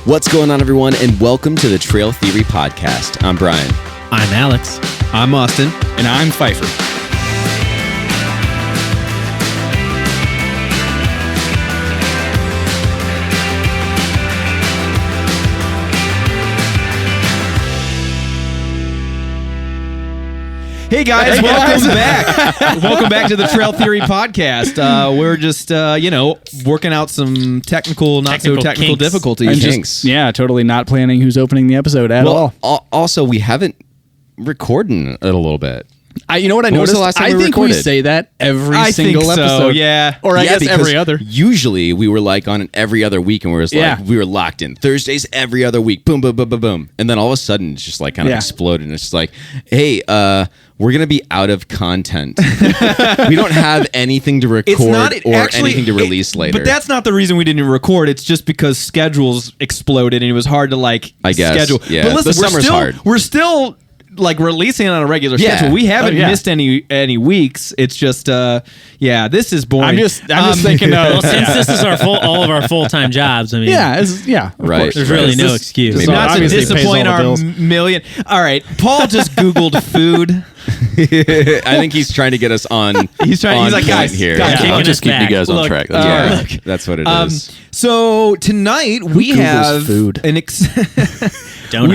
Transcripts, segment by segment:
What's going on, everyone, and welcome to the Trail Theory Podcast. I'm Brian. I'm Alex. I'm Austin. And I'm Pfeiffer. Hey guys, welcome back. Welcome back to the Trail Theory Podcast. We're just, working out some not so technical difficulties. And just, totally not planning who's opening the episode at all. Also, we haven't recorded it a little bit. You know what I noticed? Was the last time I think recorded? we say that every single episode. So, yeah. Or I guess every other. Usually we were like on an every other week, and we were locked in. Thursdays every other week. Boom, boom, boom, boom, boom. And then all of a sudden it's just like kind of exploded. And it's just like, hey, we're going to be out of content. We don't have anything to record anything to release later. But that's not the reason we didn't record. It's just because schedules exploded and it was hard to schedule. Yeah. But listen, the summer's hard. We're still releasing on a regular schedule. We haven't missed any weeks. It's just this is boring. I'm just thinking well, since this is all of our full-time jobs, I mean, right. There's really no excuse. I mean, not to disappoint our million. All right, Paul just Googled food. I think he's trying to get us on. He's like, guys, here. I'll just keep you guys on track. That's what it is. So tonight we have We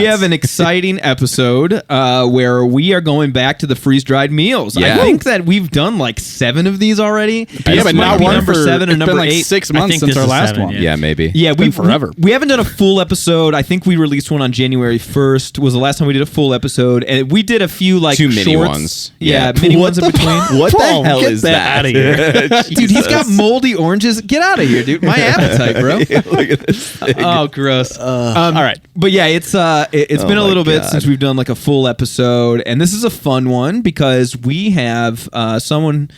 have an exciting episode where we are going back to the freeze-dried meals. Yeah. I think that we've done like 7 of these already. But not one number 7 or number 8. It's been like 6 months since our last one. Yeah, maybe. Yeah, we've forever. We haven't done a full episode. I think we released one on January 1st. Was the last time we did a full episode, and we did a few 2 mini shorts. ones. Yeah, mini ones in between. What the hell is that? Out of here. Dude, he's got moldy oranges. Get out of here, dude. My appetite, bro. Look at this thing. Oh, gross. All right. But yeah, it's been a little bit since we've done like a full episode, and this is a fun one because we have someone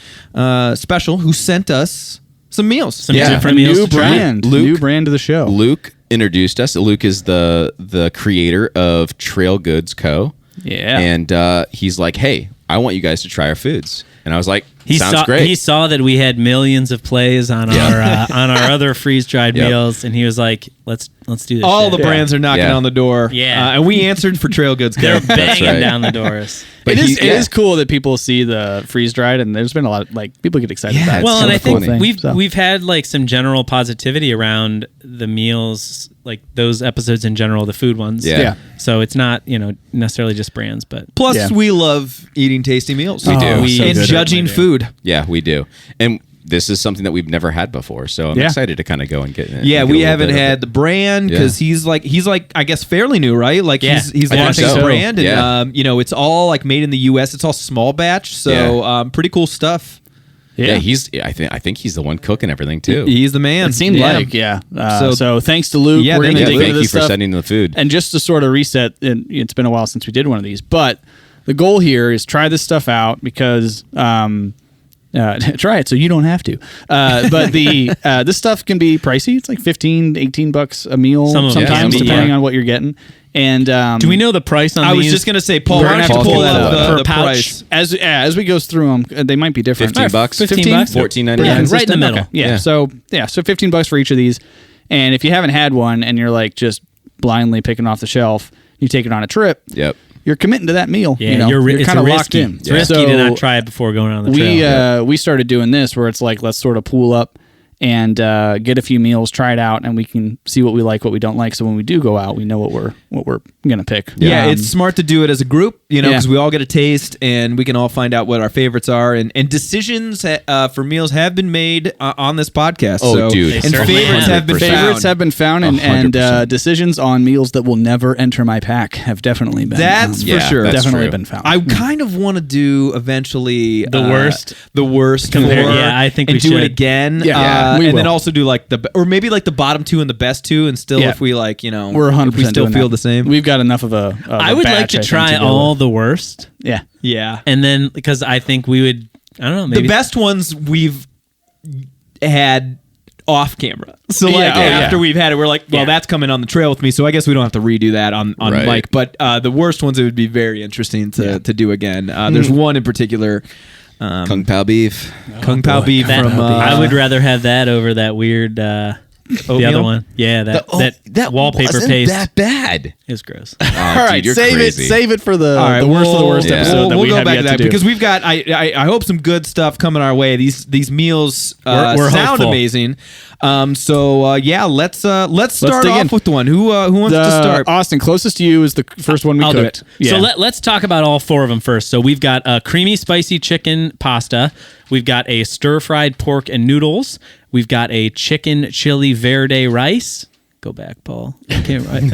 special who sent us some meals. Some different meals. New brand. New brand to the show. Luke introduced us. Luke is the creator of Trail Goods Co. Yeah. And he's like, hey, I want you guys to try our foods. And I was like, sounds great. He saw that we had millions of plays on our other freeze-dried meals, and he was like, let's do this. All the brands are knocking on the door. Yeah. And we answered for Trail Goods. They're banging down the doors. But it is cool that people see the freeze-dried, and there's been a lot of, people get excited about it. Well, and I think thing, we've had some general positivity around the meals, like those episodes in general, the food ones. Yeah. So it's not, necessarily just brands, but plus we love eating tasty meals. We do. And judging food. Yeah, we do. And this is something that we've never had before, so I'm excited to kind of go and get it. Yeah, we haven't had the brand because he's like I guess fairly new, right? Like he's launching the brand, and it's all like made in the U.S. It's all small batch, so pretty cool stuff. Yeah, I think he's the one cooking everything too. He's the man. It seemed like, so thanks to Luke. Yeah, we're going to dig into this for stuff. sending the food. And just to sort of reset, it's been a while since we did one of these, but the goal here is try this stuff out because try it so you don't have to. But this stuff can be pricey. It's like $15-$18 a meal sometimes, depending on what you're getting. And do we know the price on these? I was just going to say, Paul, why don't you pull up the price? As we go through them, they might be different. $15. $14.99. Yeah, right in the middle. Okay. Yeah. So $15 for each of these. And if you haven't had one and you're like just blindly picking off the shelf, you take it on a trip. Yep. You're committing to that meal. Yeah, you're kind of locked in. It's risky to not try it before going on the trail. We started doing this where it's like, let's sort of pool up and get a few meals, try it out, and we can see what we like, what we don't like. So when we do go out, we know what we're gonna pick. Yeah, it's smart to do it as a group, because we all get a taste and we can all find out what our favorites are. And decisions for meals have been made on this podcast. Oh, dude, and favorites have been found, and decisions on meals that will never enter my pack have definitely been. That's for sure. That's definitely true. been found. I kind of want to do eventually the worst. I think we should do it again. Yeah. And then also do maybe the bottom 2 and the best 2, and still if we we're 100% if we still doing feel that. the same. We've got enough of a I would like to try all the worst. Yeah. Yeah. And then because I think we would, I don't know, maybe the best ones we've had off camera. So after we've had it, we're like, well, that's coming on the trail with me, so I guess we don't have to redo that on mic. But the worst ones, it would be very interesting to do again. There's one in particular. Kung Pao beef. Kung Pao beef from... I would rather have that over that weird The other one. Yeah, that wallpaper wasn't paste. that bad. It's gross. Oh, All right, dude, save crazy. it. Save it for the worst of the worst episode that we'll we go have back yet to that do. because we've got. I hope some good stuff coming our way. These meals We're sound hopeful. amazing. So let's start dig off in. with the one. Who wants to start? Austin, closest to you is the first one we I'll do cooked. it. So let's talk about all four of them first. So we've got a creamy spicy chicken pasta. We've got a stir-fried pork and noodles. We've got a chicken chile verde rice. Go back, Paul. I can't write. He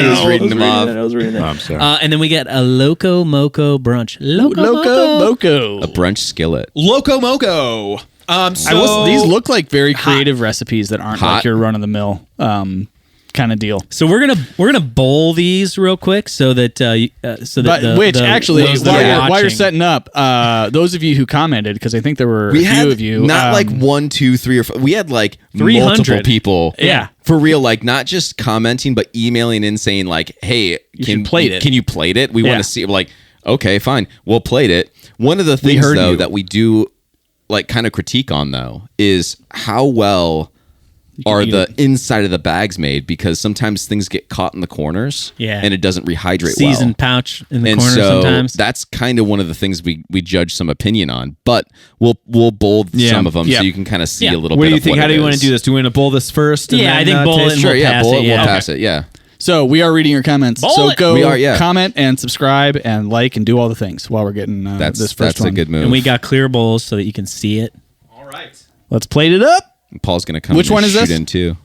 was reading them off. I was reading that. Oh, I'm sorry. And then we get a Loco Moco Brunch. Loco Moco. A brunch skillet. Loco Moco. These look like very creative recipes that aren't Hot. like your run of the mill kind of deal. So we're gonna bowl these real quick so that But those that are while you're watching- setting up, those of you who commented, because I think there were We a had few of you, not like 1, 2, 3, or 4. We had like 300. multiple people. Yeah. For real, like not just commenting, but emailing in saying like, "Hey, should plate it." Can you plate it? We Yeah. want to see." We're like, "Okay, fine, we'll plate it." One of the things heard though you. that we do like kind of critique on though is how well are eat the it. inside of the bags made, because sometimes things get caught in the corners, Yeah. and it doesn't rehydrate seasoned well. pouch in the And corner so sometimes. that's kind of one of the things we judge some opinion on, but we'll bold some of them Yeah. so you can kind of see Yeah. a little What bit do you of think? what How do it you want to is. do this? Do we want to bowl this first? Yeah, I think bowl taste it and Sure, we'll yeah, pass bowl it, it, we'll yeah. pass it, yeah. So we are reading your comments. Bowl So it. go We are, yeah. comment and subscribe and like and do all the things while we're getting That's this first that's one. a good move. And we got clear bowls so that you can see it. All right. Let's plate it up. Paul's gonna come. Which and one is shoot this? in too.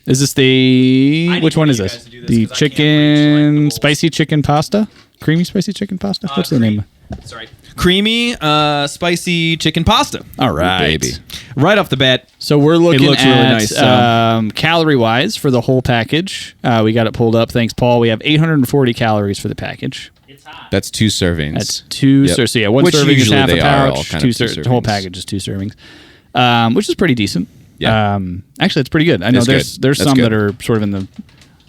Is this the I which need one is you this? guys to do this The 'cause I can't reach, like, the chicken bowls. spicy chicken pasta? Creamy spicy chicken pasta? What's the name? Sorry. Creamy, spicy chicken pasta. All right. baby. Right off the bat. So we're looking looks at really nice, so. calorie wise for the whole package. We got it pulled up. Thanks, Paul. We have 840 calories for the package. That's 2 servings. That's two. Yep. So yeah, one Which serving is usually half a they are all pouch. kind Two of two the whole servings. package is 2 servings, which is pretty decent. Yeah. Actually, it's pretty good. I know It's there's good. there's That's some good. that are sort of in the.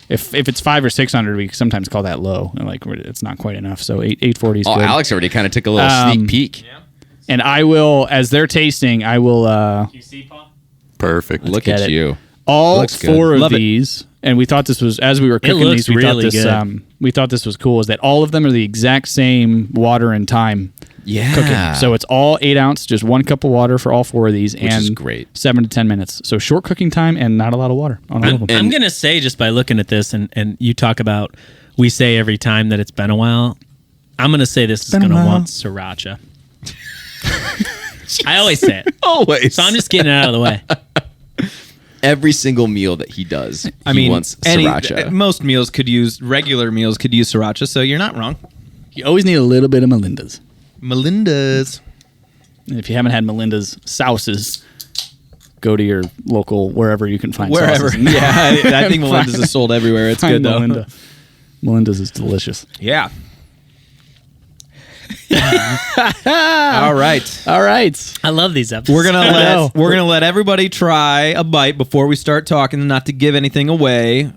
If it's 500 or 600, we sometimes call that low. And like it's not quite enough. So 840 is Oh, good. Alex already kind of took a little sneak peek. And I will, as they're tasting, I will. You see, Paul? Perfect. Look get at it. you. All Looks good. 4 of Love it. these, and we thought this was as we were cooking looks these. We really thought this. good. We thought this was cool. Is that all of them are the exact same water and time Yeah. cooking? So it's all 8 ounce, just 1 cup of water for all 4 of these, and is great. 7 to 10 minutes. So short cooking time and not a lot of water on all of them. I'm gonna say, just by looking at this, and you talk about, we say every time that it's been a while. I'm gonna say this is been a gonna while. want sriracha. I always say it, Always. so I'm just getting it out of the way. Every single meal that he does, he wants sriracha. Most meals could use, regular meals could use sriracha, so you're not wrong. You always need a little bit of Melinda's. Melinda's. And if you haven't had Melinda's sauces, go to your local wherever you can find Wherever. sauces. Yeah, I think Melinda's is sold everywhere. It's Find good, though. Melinda. Melinda's is delicious. Yeah. All right. All right. I love these episodes. We're gonna know. let everybody try a bite before we start talking, not to give anything away.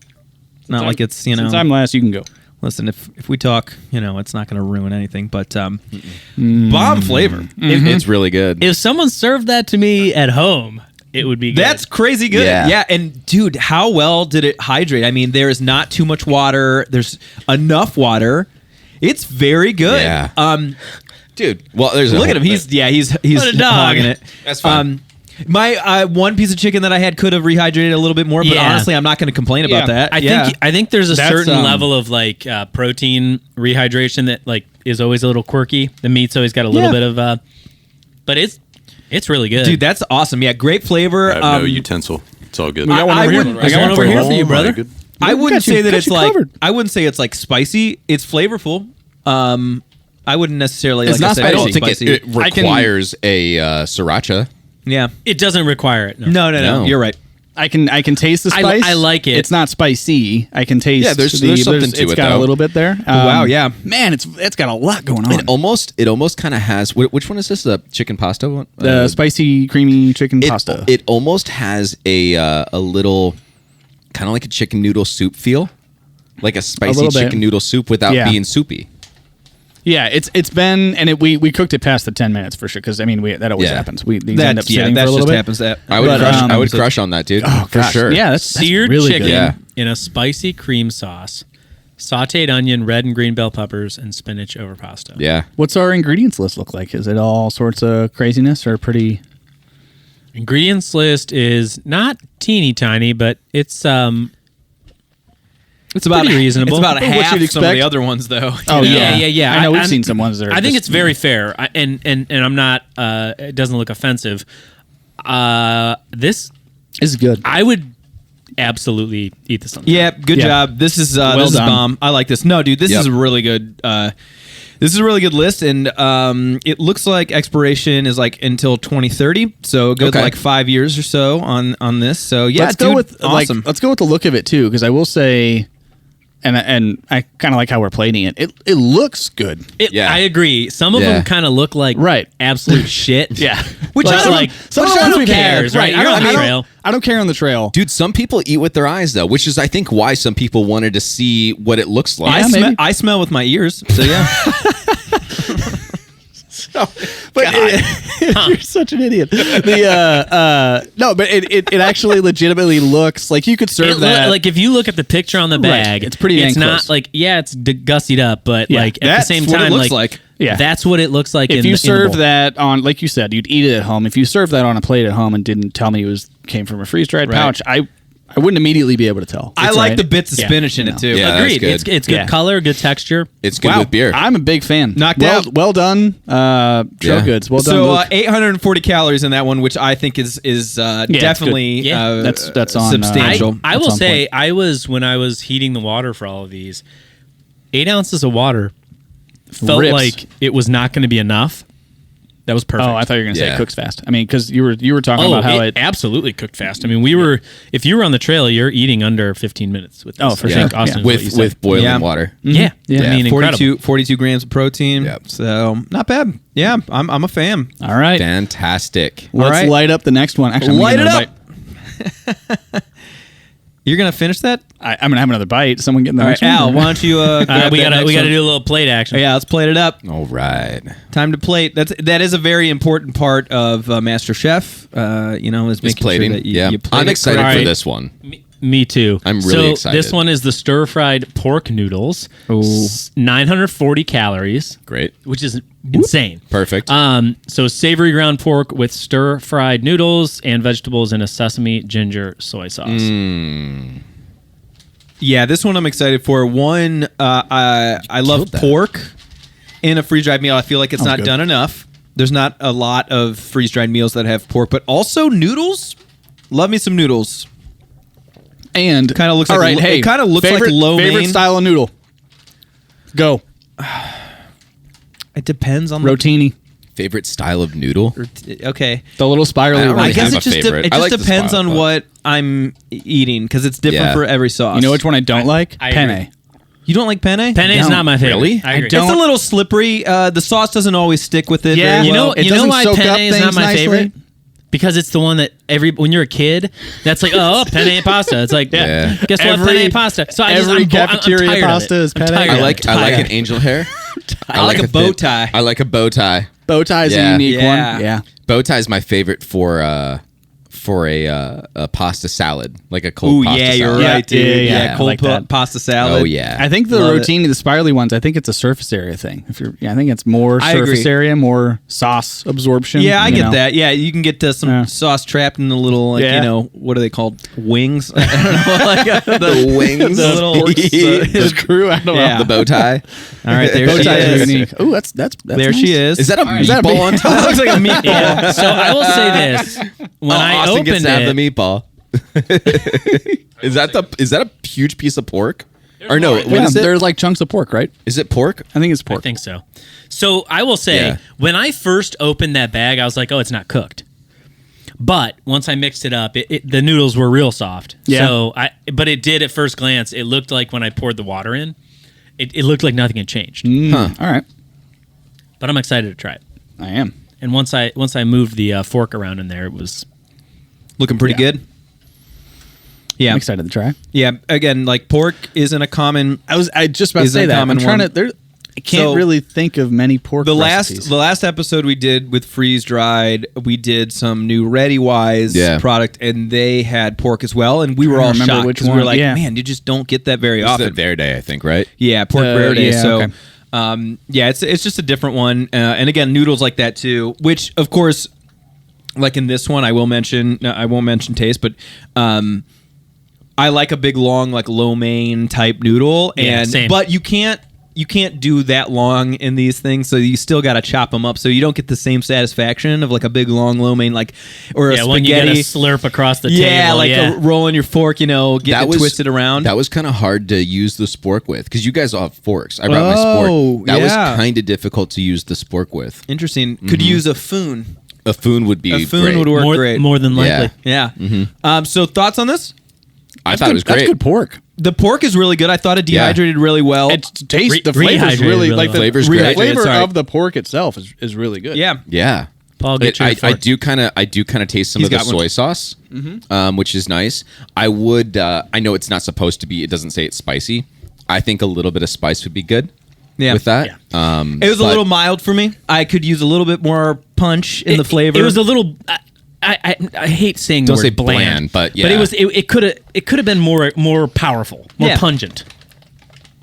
Not like it's, Since I'm last, you can go. listen, if we talk, it's not gonna ruin anything, but bomb flavor. It's really good. If someone served that to me at home, it would be good. That's crazy good. Yeah. Yeah, and dude, how well did it hydrate? I mean, there is not too much water. There's enough water. It's very good. Yeah. Dude, well, there's a Look at whole- him. He's What a dog. hogging it. That's fine. My one piece of chicken that I had could have rehydrated a little bit more, but Yeah. honestly, I'm not going to complain about that. I think there's a That's, certain level of like protein rehydration that like is always a little quirky. The meat's always got a little bit of, but it's really good, dude, that's awesome. Yeah, great flavor. I have no utensil. It's all good. We got one over here. wouldn't- I got one over here for you, Oh, brother. good. I We wouldn't got you- say that got it's you like covered. I wouldn't say it's like spicy. It's flavorful. I wouldn't necessarily. It's like I not said, I don't it's think spicy. it requires a sriracha. Yeah. it doesn't require it. No. No. You're right. I can taste the I- spice. I like it. It's not spicy. I can taste. Yeah, there's something to it's it, got a though. little bit there. Wow, yeah. man, it's got a lot going on. It almost kind of has. Which one is this? The chicken pasta one? The spicy, creamy chicken it, pasta. It almost has a little, kind of like a chicken noodle soup feel, like a spicy little bit. chicken noodle soup without Yeah. being soupy. Yeah, it's been, and we cooked it past the 10 minutes for sure, because, I mean, that always happens. These end up sitting for a little bit. Happens that. I would crush on that, dude. Oh, for gosh. sure. Yeah, that's Seared really chicken good. in a spicy cream sauce, sautéed onion, red and green bell peppers, and spinach over pasta. Yeah. What's our ingredients list look like? Is it all sorts of craziness or pretty... Ingredients list is not teeny tiny, but it's about pretty reasonable. It's about What half you'd some of the expect. other ones, though. Oh, yeah. I know we've seen some ones that are I think just- it's very fair, and I'm not. It doesn't look offensive. This It's good. I would absolutely eat this. Yeah, good job. This is Well this is done. bomb. I like this. No, dude, this is a really good. This is a really good list, and it looks like expiration is like until 2030, so a good like 5 years or so on this. So yeah, let's go with awesome. let's go with the look of it too, because I will say, and I kind of like how we're plating it. It looks good. I agree. Some of them kind of look like absolute shit. Yeah, which Like I some- like. some Which of the I ones don't we've had, cares, right? right, You're on the I don't- trail. I don't care on the trail. Dude, some people eat with their eyes though, which is I think why some people wanted to see what it looks like. I smell with my ears, so yeah. But you're such an idiot. No, but it actually legitimately looks like you could serve that. Like if you look at the picture on the bag, It's pretty It's dang not close. like it's gussied up, but like at the That's same what it time, looks like like. Yeah. that's what it looks like. if in you the serve bowl. that on, like you said, you'd eat it at home. If you serve that on a plate at home and didn't tell me it came from a freeze dried pouch, I wouldn't immediately be able to tell. I like the bits of spinach in you it too. Yeah. agreed. that's good. It's good color, good texture. It's good with beer. I'm a big fan. Knocked well, out. Well done. Trail goods. Well done. So Luke. 840 calories in that one, which I think is definitely good. Yeah. That's on, substantial. I will say, when I was heating the water for all of these, 8 ounces of water felt Rips. like it was not going to be enough. That was perfect. Oh, I thought you were going to say Yeah. it cooks fast. I mean, because you were talking about how it absolutely cooked fast. I mean, if you were on the trail, you're eating under 15 minutes with this. Oh, for I sure. think Austin is what you with said. boiling water. Yeah. Yeah. I mean, incredible. 42 grams of protein. Yep. So not bad. Yeah, I'm a fan. All right. Fantastic. Let's right. light up the next one. Actually, I'm Light gonna it get another up. You're gonna finish that? I'm going to have another bite. Someone getting the All next right, Al, one. why don't you grab we that gotta next one? do a little plate action. Yeah, let's plate it up. All right. Time to plate. That is a very important part of Master Chef. Is making plating. sure that Yeah. plate I'm it excited correctly. for this one. Me too. I'm really so excited. This one is the stir-fried pork noodles. 940 calories. Great. Which is insane. Perfect. So savory ground pork with stir-fried noodles and vegetables in a sesame ginger soy sauce. Yeah, this one I'm excited for. One, I love that. pork in a freeze-dried meal. I feel like it's not good. done enough. There's not a lot of freeze-dried meals that have pork, but also noodles. Love me some noodles. And Kinda looks all like right, lo- hey, it kinda looks like lo favorite mein. style of noodle. Go. It depends on the Rotini. Favorite style of noodle? Okay. The little spirally. I don't I really guess have it a just favorite. it I just like the depends spot, on but- what I'm eating because it's different Yeah. for every sauce. You know which one I don't like? I Penne. agree. You don't like penne? Penne is don't. not my favorite. Really? I agree. don't. It's a little slippery. The sauce doesn't always stick with it. Yeah. very You know, well. It you know doesn't why soak up penne is not things my nicely. favorite? Because it's the one that when you're a kid, that's like, oh, penne and pasta. It's like, Yeah. guess what, penne and pasta. So every I'm cafeteria tired of pasta it. is I'm penne. tired I of like it. I like Tired. an angel hair. I like a bow thin- tie. I like a bow tie. Bow tie is Yeah. a unique Yeah. one. Yeah. Bow tie is my favorite for a pasta salad, like a cold Ooh, pasta yeah, you're salad. right, dude. Yeah, Yeah, I cold like that. pasta salad. Oh yeah. I think the Love it. rotini, the spirally ones, I think it's a surface area thing. I think it's more I surface agree. area, more sauce absorption. Yeah, I you get know. that. Yeah, you can get some Yeah. sauce trapped in the little, like, Yeah. what are they called? Wings? I don't know. Like, The wings. The little The screw, I don't Yeah. know. The bow tie. All right, there Bow she tie is is. unique. Oh, that's There nice. she is. Is that a Is that a meatball on big- top? looks like a meatball. Yeah. So I will say this: when I Austin gets opened to have it, the meatball. Is that a huge piece of pork? Or no, what Yeah, is it? there's like chunks of pork, right? Is it pork? I think it's I pork. think so. So I will say, Yeah. when I first opened that bag, I was like, oh, it's not cooked. But once I mixed it up, the noodles were real soft. Yeah. So but it did at first glance. It looked like when I poured the water in, it looked like nothing had changed. Huh. All right, But I'm excited to try it. I am. And once I moved the fork around in there, it was Looking pretty good. Yeah. I'm excited to try. Yeah. Again, like pork isn't a common. I just about to Is say a that. I'm common trying one. to. I can't really think of many pork recipes. The last episode we did with Freeze Dried, we did some new Ready Wise product, and they had pork as well, and we were all shocked because we were like, man, you just don't get that very often. It's Verde, I think, right? Yeah, pork Verde. Yeah, so, okay. it's just a different one, and again, noodles like that too. Which, of course, like in this one, I won't mention taste, but I like a big long like lo mein type noodle, but you can't do that long in these things, so you still got to chop them up, so you don't get the same satisfaction of like a big long lo mein, like or a spaghetti. When you get a slurp across the table, rolling your fork, getting it twisted around. That was kind of hard to use the spork with because you guys all have forks. I brought my spork. That was kind of difficult to use the spork with. Interesting. Could use a foon. A foon would be great. Would work great. More than likely. Yeah. So thoughts on this? I thought it was great. That's good pork. The pork is really good. I thought it dehydrated really well. It tastes the flavor's really like the flavor's flavor of the pork itself is really good. Yeah. Paul, get your I do kind of taste some of the soy sauce, which is nice. I would. I know it's not supposed to be. It doesn't say it's spicy. I think a little bit of spice would be good. With that, it was a little mild for me. I could use a little bit more punch in the flavor. It was a little. I hate saying don't the word say bland, but but it could have been more powerful, more pungent.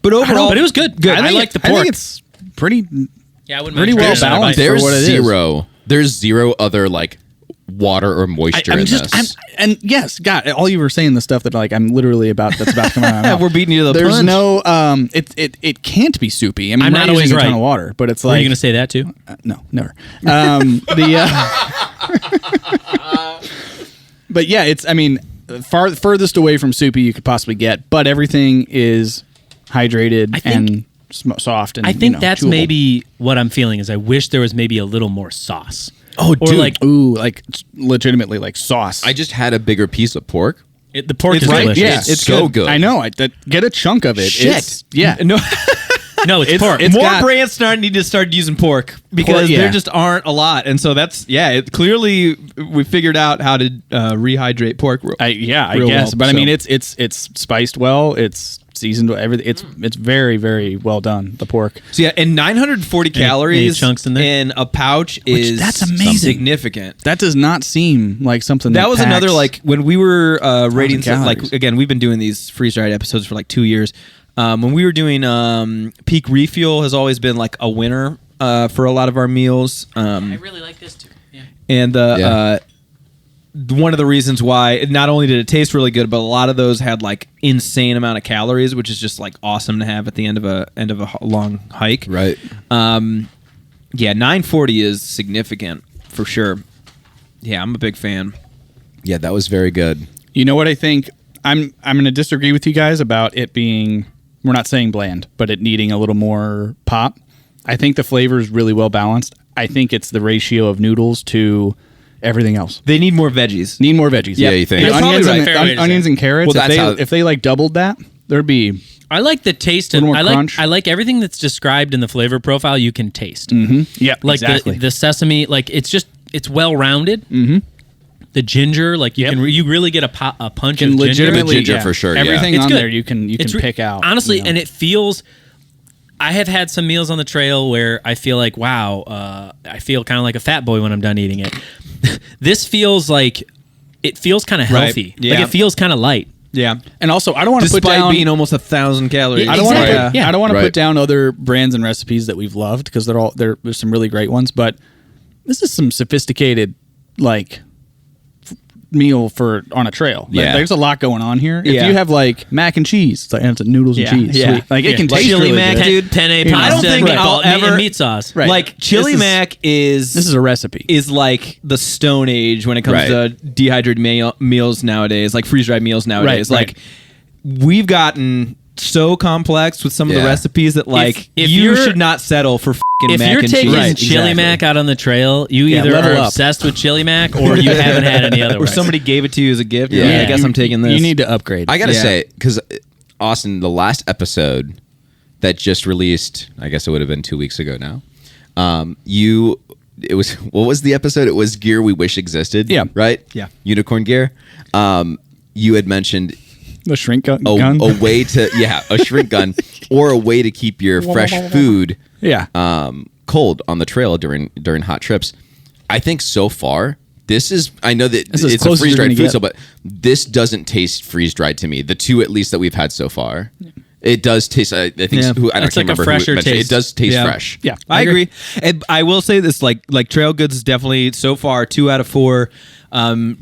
But overall, but it was good. I like the pork. I think it's pretty. Yeah, I wouldn't pretty well balanced. There's for what it is. There's zero other like water or moisture in this. And yes, God, all you were saying the stuff that like I'm literally that's about to come out of my mouth. We're beating you to the There's punch. no it can't be soupy. I mean, I'm not always using a ton right. of water, but it's Were like you going to say that too? No, never. But yeah, it's I mean furthest away from soupy you could possibly get, but everything is hydrated and soft and I think that's chewable. maybe what I'm feeling is I wish there was maybe a little more sauce. Oh, or dude. like legitimately like sauce. I just had a bigger piece of pork. The pork is right. delicious. Yeah, it's so good. I know. Get a chunk of it. Shit. No, it's pork. More brands need to start using pork because there just aren't a lot, and so that's clearly we figured out how to rehydrate pork. I guess, well, but I mean it's spiced well. It's seasoned. Everything. It's very very well done. The pork. So and 940 calories chunks in there? in a pouch is that's amazing. Significant. That does not seem like something that was packs another like when we were rating calories. like again we've been doing these freeze dried episodes for like 2 years. When we were doing peak refuel has always been like a winner for a lot of our meals. I really like this too. Yeah. And one of the reasons why not only did it taste really good, but a lot of those had like insane amount of calories, which is just like awesome to have at the end of a long hike. Right. 940 is significant for sure. Yeah, I'm a big fan. Yeah, that was very good. You know what I think? I'm going to disagree with you guys about it being. We're not saying bland, but it needing a little more pop. I think the flavor is really well balanced. I think it's the ratio of noodles to everything else. They need more veggies. Need more veggies. Yeah, you think? And onions and carrots. Well, if they like doubled that, there'd be. I like the taste of. more crunch. I like everything that's described in the flavor profile. You can taste. Yeah, Like exactly. the sesame. Like it's well rounded. Mm-hmm. The ginger, like you really get a punch of legitimately ginger. Ginger for sure. Everything It's on good. there you can pick out. Honestly, and it feels. I have had some meals on the trail where I feel like, wow, I feel kind of like a fat boy when I'm done eating it. This feels like it feels kind of healthy. Right. Yeah. Like it feels kind of light. Yeah. And also, I don't want to put Despite down being almost 1,000 calories. Yeah, I don't want to. exactly. I don't want to Right. put down other brands and recipes that we've loved because there's some really great ones. But this is some sophisticated like meal on a trail. Yeah. There's a lot going on here. If Yeah. you have like mac and cheese, it's noodles and cheese. Yeah. Sweet. Like it can Like taste chili really mac, good. dude. Penne You know. pasta. I don't think and I'll meat- ever- and meat sauce. Right. Like chili This is- mac is This is a recipe. is like the Stone Age when it comes Right. to dehydrated meals nowadays, like freeze dried meals nowadays. Right, Like we've gotten so complex with some of the Yeah. recipes that like if you you're- should not settle for If mac you're and taking cheese. chili Exactly. mac out on the trail, you either level are up. obsessed with chili mac or you haven't had any other or ones. somebody gave it to you as a gift. Yeah. Yeah, I guess I'm taking this. You need to upgrade. I gotta Yeah. say, because Austin, the last episode that just released, I guess it would have been 2 weeks ago now. It was what was the episode? It was gear we wish existed. Yeah. Right. Yeah. Unicorn gear. You had mentioned The shrink gun. a way to a shrink gun, or a way to keep your fresh food cold on the trail during hot trips. I think so far I know that it's a freeze dried food, but this doesn't taste freeze dried to me. The two at least that we've had so far. It does taste. I think I don't remember who it mentioned. It does taste fresh. Yeah, I agree. And I will say this: like Trail Goods is definitely so far 2 out of 4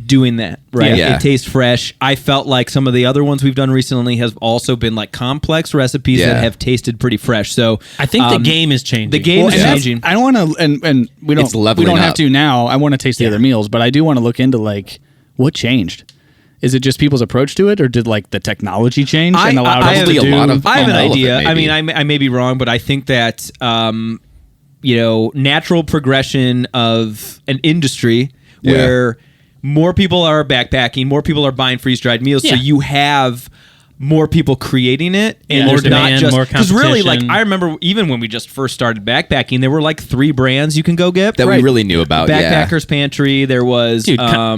doing that. Right, Yeah. It tastes fresh. I felt like some of the other ones we've done recently has also been like complex recipes that have tasted pretty fresh. So I think the game is changing. The game is changing. I don't want to, and we don't have to now. I want to taste the other meals, but I do want to look into like what changed. Is it just people's approach to it, or did like the technology change and allowed us to do? I have an idea. I mean, I may be wrong, but I think that natural progression of an industry where more people are backpacking, more people are buying freeze dried meals, so you have more people creating it, and more there's demand, not just more because really, like competition. I remember even when we just first started backpacking, there were like 3 brands you can go get That we really knew about. Backpackers Pantry. There was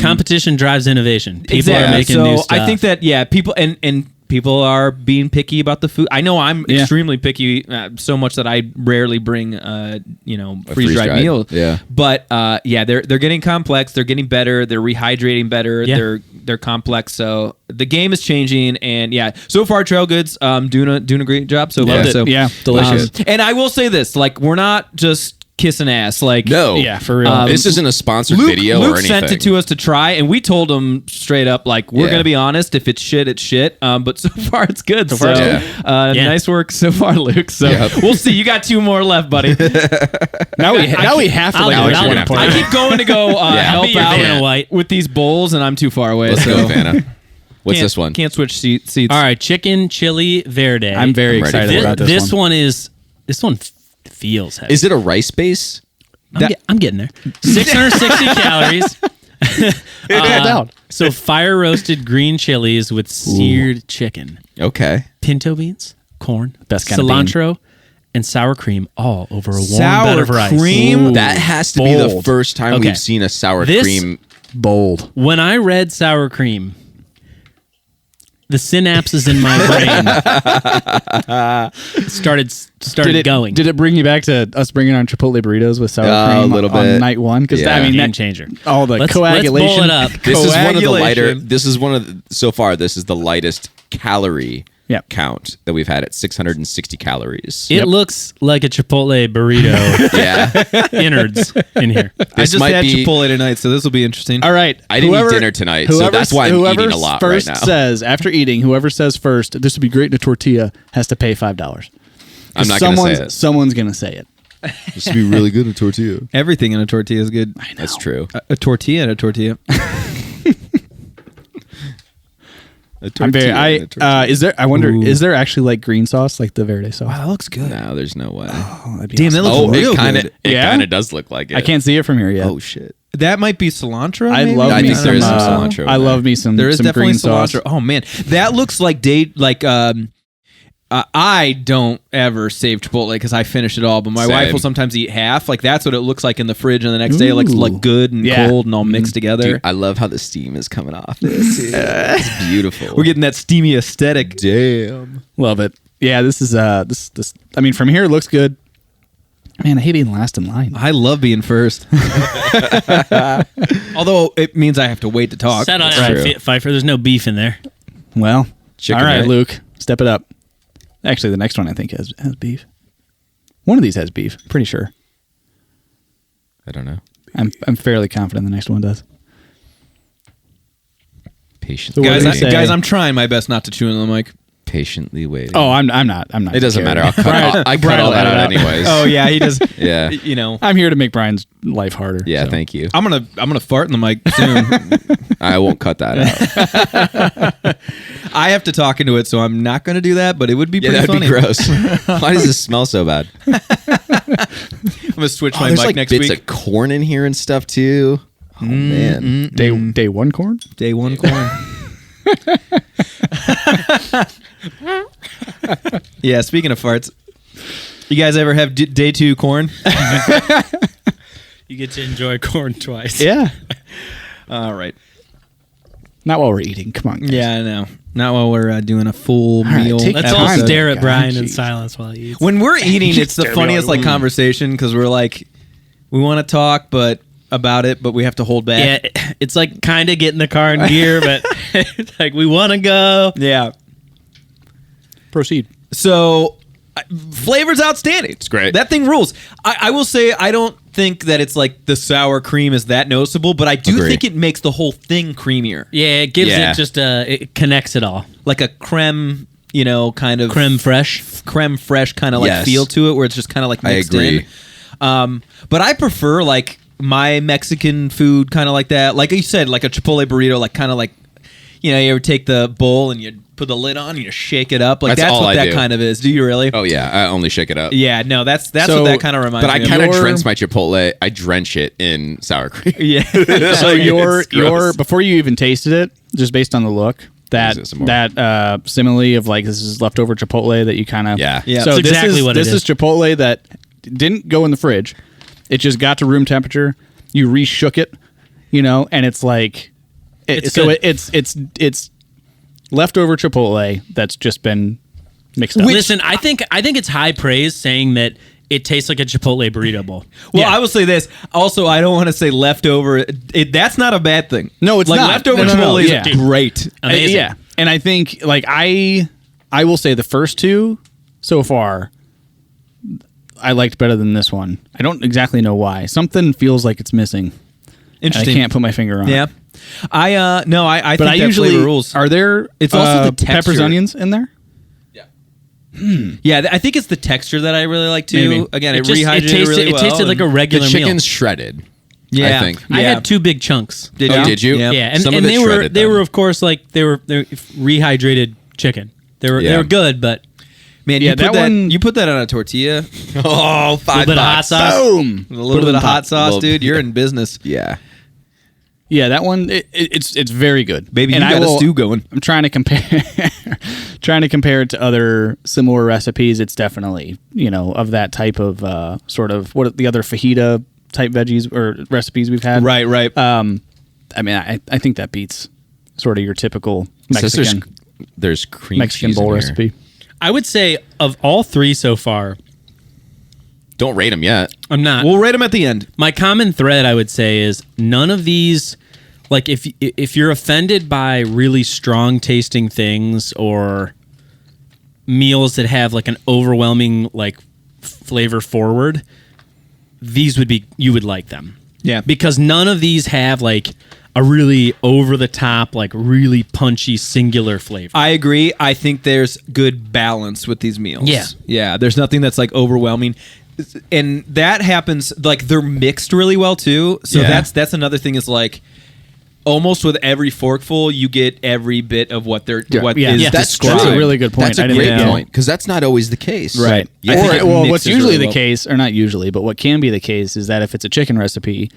competition drives innovation. People exactly. are making so new stuff. I think that people and people are being picky about the food. I know I'm extremely picky, so much that I rarely bring freeze dried meal. Yeah, but they're getting complex. They're getting better. They're rehydrating better. Yeah. They're complex. So the game is changing, and so far Trail Goods doing a great job so far. So delicious. And I will say this: like we're not just kissing ass. Like no, for real. This isn't a sponsored video Luke or anything. sent it to us to try, and we told him straight up, like, we're going to be honest. If it's shit, it's shit. But so far, it's good. So nice work so far, Luke. So we'll see. You got 2 more left, buddy. now we have to. I keep going to go help out with these bowls, and I'm too far away. Let's go, Vanna. What's this one? Can't switch seats. All right, Chicken Chile Verde. I'm very excited about this one. This one feels heavy. Is it a rice base? I'm getting there. 660 calories. Down. So fire roasted green chilies with seared chicken, Okay. pinto beans, corn, Best kind of cilantro, and sour cream, all over a warm bed of rice. cream? That has to be the first time Okay. we've seen a sour This- cream. Bold. When I read sour cream, the synapses in my brain started going. Did it bring you back to us bringing on Chipotle burritos with sour cream a little on bit. night 1? Because game changer. All the coagulation. Let's bowl it up. This is one of the lighter. Coagulation. This is one of the, so far. This is the lightest calorie Yep. count that we've had at 660 calories. It looks like a Chipotle burrito Yeah, innards in here. I just had Chipotle tonight, so this will be interesting. All right. I didn't eat dinner tonight, so that's why I'm eating a lot right now. Says after eating, whoever says first, this would be great in a tortilla, has to pay $5. I'm not going to say it. Someone's going to say it. This would be really good in a tortilla. Everything in a tortilla is good. That's true. A tortilla in a tortilla. I'm very. Is there? I wonder. Is there actually like green sauce, like the Verde sauce? Wow, that looks good. No, there's no way. Oh, that'd be Damn, that awesome. looks real it good. kind of does look like it. I can't see it from here yet. Oh shit. That might be cilantro. I maybe? love I me think some. there is some cilantro in I there. love me some. There is some definitely green sauce. cilantro. Oh man, that looks like I don't ever save Chipotle because I finish it all, but my wife will sometimes eat half. Like that's what it looks like in the fridge, and the next day it looks like good and cold and all mixed together. Dude, I love how the steam is coming off this. It's beautiful. We're getting that steamy aesthetic. Damn. Love it. Yeah, this is this. I mean, from here it looks good. Man, I hate being last in line. I love being first. Although it means I have to wait to talk. Settle down, Pfeiffer. There's no beef in there. Well, Chicken, all right, right? Luke, step it up. Actually, the next one I think has beef. One of these has beef. Pretty sure. I don't know. I'm fairly confident the next one does. Patiently, So Guys, I'm trying my best not to chew in the mic. patiently waiting. Oh, I'm not. It doesn't matter. I'll cut I cut all that out anyways. Oh yeah, he does. Yeah. You know, I'm here to make Brian's life harder. Yeah, so. thank you. I'm gonna fart in the mic soon. I won't cut that out. I have to talk into it, so I'm not gonna do that. But it would be pretty That'd funny. be gross. Why does this smell so bad? I'm gonna switch my There's mic like next bits week. of corn in here and stuff too. Oh man. Day one corn. Day one corn. Yeah, speaking of farts, you guys ever have day 2 corn? You get to enjoy corn twice. Yeah. All right. Not while we're eating. Come on. Guys. Yeah, I know. Not while we're doing a full meal. take Let's your all time. stare at God, Brian in geez. silence while he eats. When we're eating, it's the Stare me funniest like, conversation because we're like, we want to talk about it, but we have to hold back. Yeah, it's like kind of get in the car in gear, but it's like we want to go. Yeah. Proceed. So, flavor's outstanding. It's great. That thing rules. I will say, I don't think that it's like the sour cream is that noticeable, but I do Agree. think it makes the whole thing creamier. Yeah, it gives Yeah. it just it connects it all. Like a creme, kind of Creme fraiche. creme fraiche kind of like Yes. feel to it, where it's just kind of like mixed agree. in. But I prefer like my Mexican food kind of like that. Like you said, like a Chipotle burrito, like kind of like, you ever take the bowl and you put the lid on and you shake it up. Like That's all what I that do. kind of is. Do you really? Oh yeah, I only shake it up. Yeah, no, that's So- what that kind of reminds But I me of. kind of Your- drench my Chipotle. I drench it in sour cream. Yeah. So your It's gross. before you even tasted it, just based on the look, Use it some more. that simile of like this is leftover Chipotle that you kind of Yeah. Yeah. So That's this exactly is what it this is Chipotle that didn't go in the fridge. It just got to room temperature. You reshook it, and it's like It's so good. it's leftover Chipotle that's just been mixed up. Listen, I think it's high praise saying that it tastes like a Chipotle burrito bowl. Well, Yeah. I will say this. Also, I don't want to say leftover. That's not a bad thing. No, it's like not. leftover No, no, no. Chipotle is Yeah. great. Amazing. Yeah, and I think like I will say the first two so far I liked better than this one. I don't exactly know why. Something feels like it's missing. And I Interesting. can't put my finger on Yeah. it. I But think I that usually flavor rules. Are there? It's also the texture. peppers, onions in there. Yeah, I think it's the texture that I really like too. Maybe. Again, it, It rehydrated tasted, really well. tasted like a The regular meal. chicken's shredded. Yeah. I think. I Yeah. had 2 big chunks. Did Oh, you? did you? Yeah. Yeah, and, Some and of it they were shredded they then. were of course like they're rehydrated chicken. They Yeah. were good, but Man, Yeah, you put that that one- you put that on a tortilla. Oh, a little bit of hot sauce. Boom. A little bit of hot sauce, Little- dude. You're in business. Yeah. Yeah, that one. It's very good. Baby, And you I got a will- stew going. I'm trying to compare it to other similar recipes. It's definitely of that type of sort of what the other fajita type veggies or recipes we've had. Right. I mean, I think that beats sort of your typical Mexican There's cream Mexican cheese bowl in here. recipe. I would say of all 3 so far, Don't rate them yet. I'm not. We'll rate them at the end. My common thread, I would say, is none of these. Like, if you're offended by really strong tasting things or meals that have like an overwhelming like flavor forward, you would like them. Yeah. Because none of these have like a really over the top, like really punchy singular flavor. I agree. I think there's good balance with these meals. Yeah. Yeah. There's nothing that's like overwhelming. And that happens, like they're mixed really well too. So Yeah. that's another thing is like almost with every forkful, you get every bit of what they're what Yeah. is Yeah. That's described. That's a really good point. That's a I didn't great know. point because that's not always the case. Right. You I think think it it What's mixes usually really the well. case, or not usually, but what can be the case is that if it's a chicken recipe,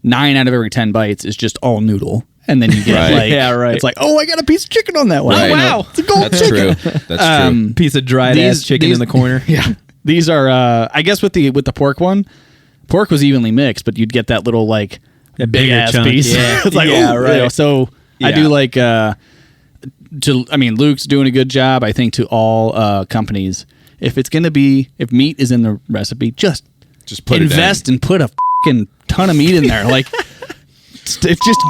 9 out of every 10 bites is just all noodle. And then you get Right. like, Yeah, right. It's like, oh, I got a piece of chicken on that one. Right. Oh, wow. It's a gold That's chicken. true. That's true. Piece of dried ass chicken in the corner. Yeah. These are, I guess with the pork one, pork was evenly mixed, but you'd get that little like big bigger ass chunk, piece. yeah. It's like, Yeah, oh, right. So I Yeah. do like, Luke's doing a good job, I think, to all companies. If meat is in the recipe, just put invest it in. and put a fucking ton of meat in there. Like, just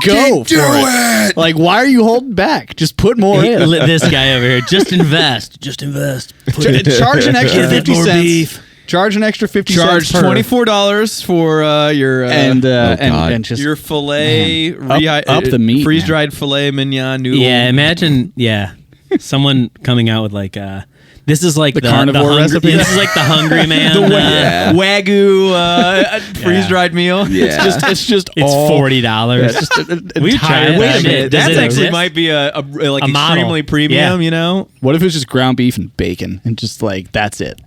go do for it. Like, why are you holding back? Just put more in. This guy over here, just invest. Just invest. Charge an extra Give it 50 more cents. beef. Charge an extra 50 Charge cents per. $24 for your and God. and just your filet up the meat, freeze dried filet mignon noodle. Yeah, imagine, someone coming out with like this is like the carnivore hungry, recipe? This is like the Hungry Man. Yeah. Wagyu freeze dried meal. Yeah. it's just It's all $40. It's just an We tried entire it. Wait a Shit, minute, does that it actually exist? might be a like A model. extremely premium. Yeah. You know. What if it's just ground beef and bacon and just like that's it?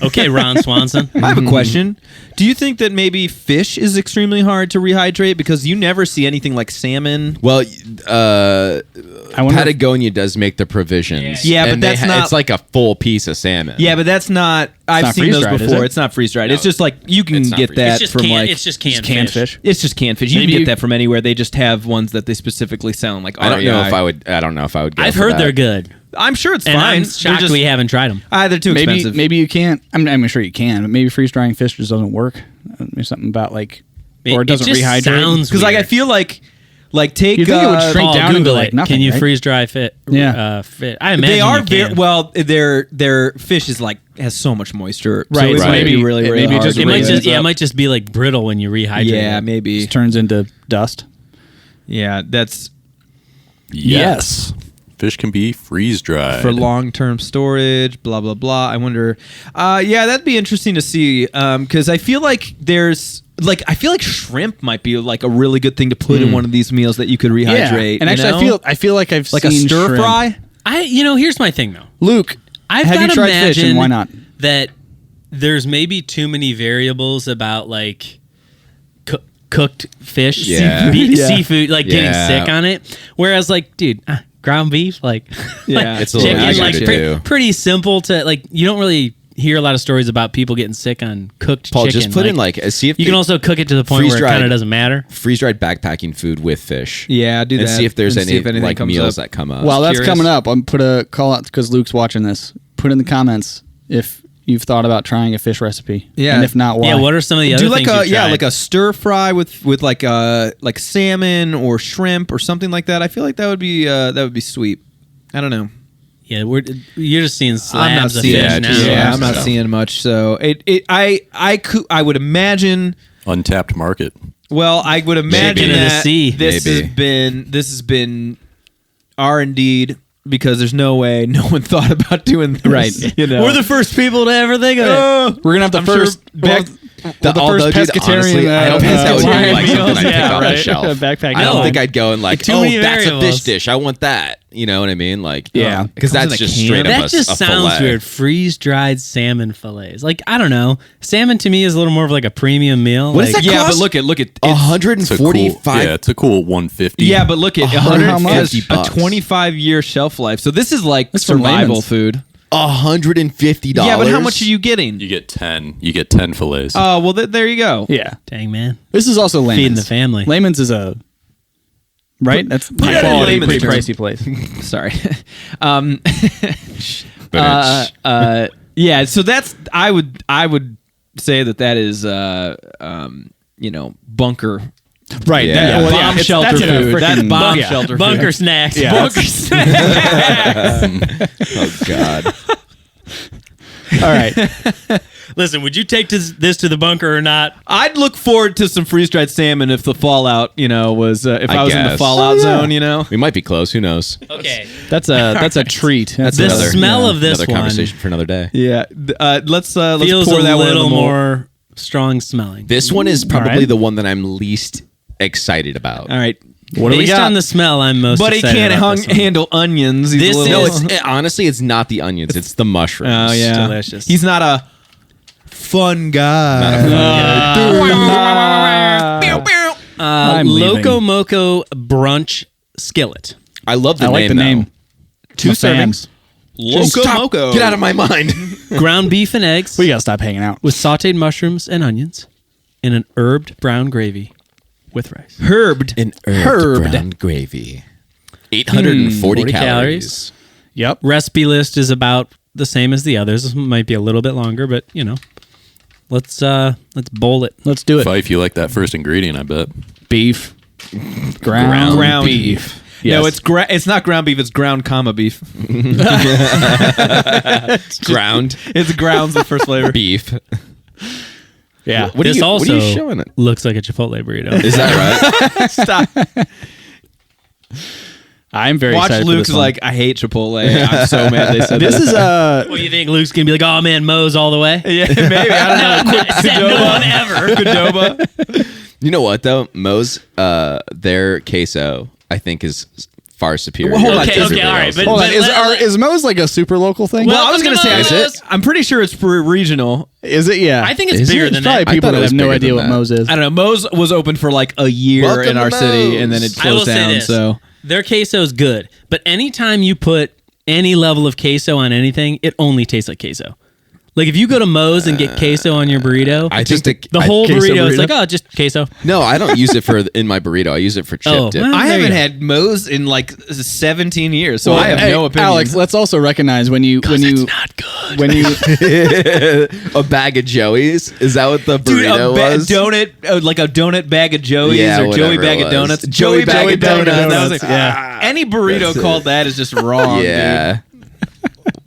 Okay, Ron Swanson. I have a question. Do you think that maybe fish is extremely hard to rehydrate because you never see anything like salmon? Well, I wonder. Patagonia does make the provisions. Yeah, but And they that's not- It's like a full whole piece of salmon. Yeah, but that's not. I've not seen those freeze-dried, is before. it? It's not freeze dried. No, it's just like you can it's not get freeze-dried. that It's just from canned, like it's just canned, canned fish. fish. it's just canned fish. You Maybe can you- get that from anywhere. They just have ones that they specifically sound like. I don't know REI. if I would. I don't know if I would. Go I've for heard that. they're good, I'm sure it's and fine. I'm shocked They're just, we haven't tried them. they're too Maybe expensive. maybe you can't. I'm sure you can, but maybe freeze drying fish just doesn't work. There's something about like, or it doesn't just rehydrate. sounds because like I weird. feel like take. You think it would shrink Paul, down into Google like it. nothing? Can you right? freeze dry fit? Yeah. Fit. I imagine They are you very can. well. Their fish is like has so much moisture, Right, So it right. might be Maybe- really, really maybe it hard just to It might raise just up. it might just be like brittle when you rehydrate. Yeah, it. maybe. Just turns into dust. Yeah, that's Yes. Fish can be freeze dried. for long-term storage. Blah blah blah. I wonder. Yeah, that'd be interesting to see. Because I feel like I feel like shrimp might be like a really good thing to put in one of these meals that you could rehydrate. and actually, you know? I feel like I've like a seen stir shrimp. fry. Here's my thing though. Luke, I've have got you to tried imagine fish, and why not? that there's maybe too many variables about like cooked fish, Yeah. seafood, like getting Yeah. sick on it. Whereas like, dude, ground beef, like, Yeah, It's a little chicken, easier like to do. pretty simple to like. You don't really hear a lot of stories about people getting sick on cooked Paul, chicken. just put in like see if you can also cook it to the point where it freeze-dried- kind of doesn't matter. freeze dried backpacking food with fish. Yeah, do and that see if there's and see any if anything like comes meals up. that come up. Well, that's curious. coming up. I'm put a call out because Luke's watching this. Put in the comments if you've thought about trying a fish recipe. Yeah. And if not, why? Yeah, what are some of the other Do like things a you've tried? like a stir fry with like salmon or shrimp or something like that. I feel like that would be sweet. I don't know. Yeah, you're just seeing I'm not slabs of seeing. fish Yeah, now. just Yeah, slabs. I'm not So. seeing much. So I would imagine. Untapped market. Well, I would imagine Chicken of the that sea. this Maybe. has been R&D'd because there's no way no one thought about doing this. Right. You know, We're the first people to ever think of it. We're gonna have the I'm sure first back- the although, first dude, pescatarian. honestly, I don't think that would be like something I'd pick yeah, off right. the shelf. Backpack. I don't meal. think I'd go and like, Too oh, many that's a variables. fish dish. I want that. You know what I mean? Like, Yeah. because It comes that's in a just can. straight up That just a sounds fillet. weird. Freeze dried salmon fillets. Like, I don't know. Salmon to me is a little more of like a premium meal. What does like, that Yeah, cost? but look at It's a cool, 145. yeah, it's a cool 150. Yeah, but look at How much? a 25-year shelf life. So this is like That's from survival Layman's. food. $150. Yeah, but how much are you getting? You get 10. You get 10 fillets. Oh, well, there you go. Yeah. dang, man. This is also Layman's. Feeding the family. Layman's is a right. That's that high in quality, layman's pretty terms. pricey place. Sorry. But Yeah, so that's I would say that is bunker Right. Yeah. That, well, bomb yeah, it's- shelter that's in a food. That's frickin' bomb yeah. shelter Bunker food. snacks. Yeah. Bunker snacks. oh god. All right. Listen, would you take this to the bunker or not? I'd look forward to some freeze-dried salmon if the fallout, was if I was in the guess. fallout zone, We might be close. Who knows? Okay. That's a treat. That's The another- smell of this Another one conversation for another day. Yeah, let's feels pour a that one in the little mold. more strong smelling. This one is probably right. the one that I'm least excited about. All right, What do we Based got? on the smell, I'm most but he excited can't about this one. handle onions. He's This a little, No, is- honestly, it's not the onions. It's the mushrooms. oh yeah, delicious. He's not a fun guy. Not a fun guy. I'm Loco leaving. Moco Brunch Skillet. I love the I name. like the though. name. Two I'm a fan. servings. Loco Stop. Moco. Get out of my mind. Ground beef and eggs We gotta stop hanging out. with sauteed mushrooms and onions in an herbed brown gravy with rice. Herbed. An herbed brown gravy. 840 40 calories. Yep. Recipe list is about the same as the others. This might be a little bit longer, but let's bowl it. Let's do it. Fife, you like that first ingredient, I bet. Beef. Ground beef. Yes. No, it's not ground beef. It's ground beef. Ground It's ground's the first flavor. beef. Yeah. What This are also you showing it? looks like a Chipotle burrito. Is that right? Stop. I'm very Watch excited for Luke's this one. like, I hate Chipotle. I'm so mad they said This that. is What do you think? Luke's gonna be like, "Oh man, Moe's all the way." Yeah, maybe. I don't know. Said no one ever. Qdoba. You know what though? Moe's their queso I think is far superior. Well, hold on. Okay, Is it- all right, but Hold on. let- Is Moe's like a super local thing? Well, I was Welcome going to to say, Moe's. I'm pretty sure it's regional. is it? Yeah. I think it's Is bigger it? than probably that. I people thought that it was have no bigger idea than what that. Moe's is. I don't know. Moe's was open for like a year Welcome in to our city, Moe's. and then it I will closed say down. this: So their queso is good, but anytime you put any level of queso on anything, it only tastes like queso. Like if you go to Moe's and get queso on your burrito, the whole burrito is like, oh, just queso. No, I don't use it in my burrito. I use it for chip dip. I haven't had Moe's in like 17 years, so I have no opinion. Alex, let's also recognize when you it's not good. When you a bag of Joey's, is that what the burrito was? Donut, like a donut bag of Joey's or Joey bag of donuts. Joey bag of donuts. Any burrito called that is just wrong. Yeah. Dude.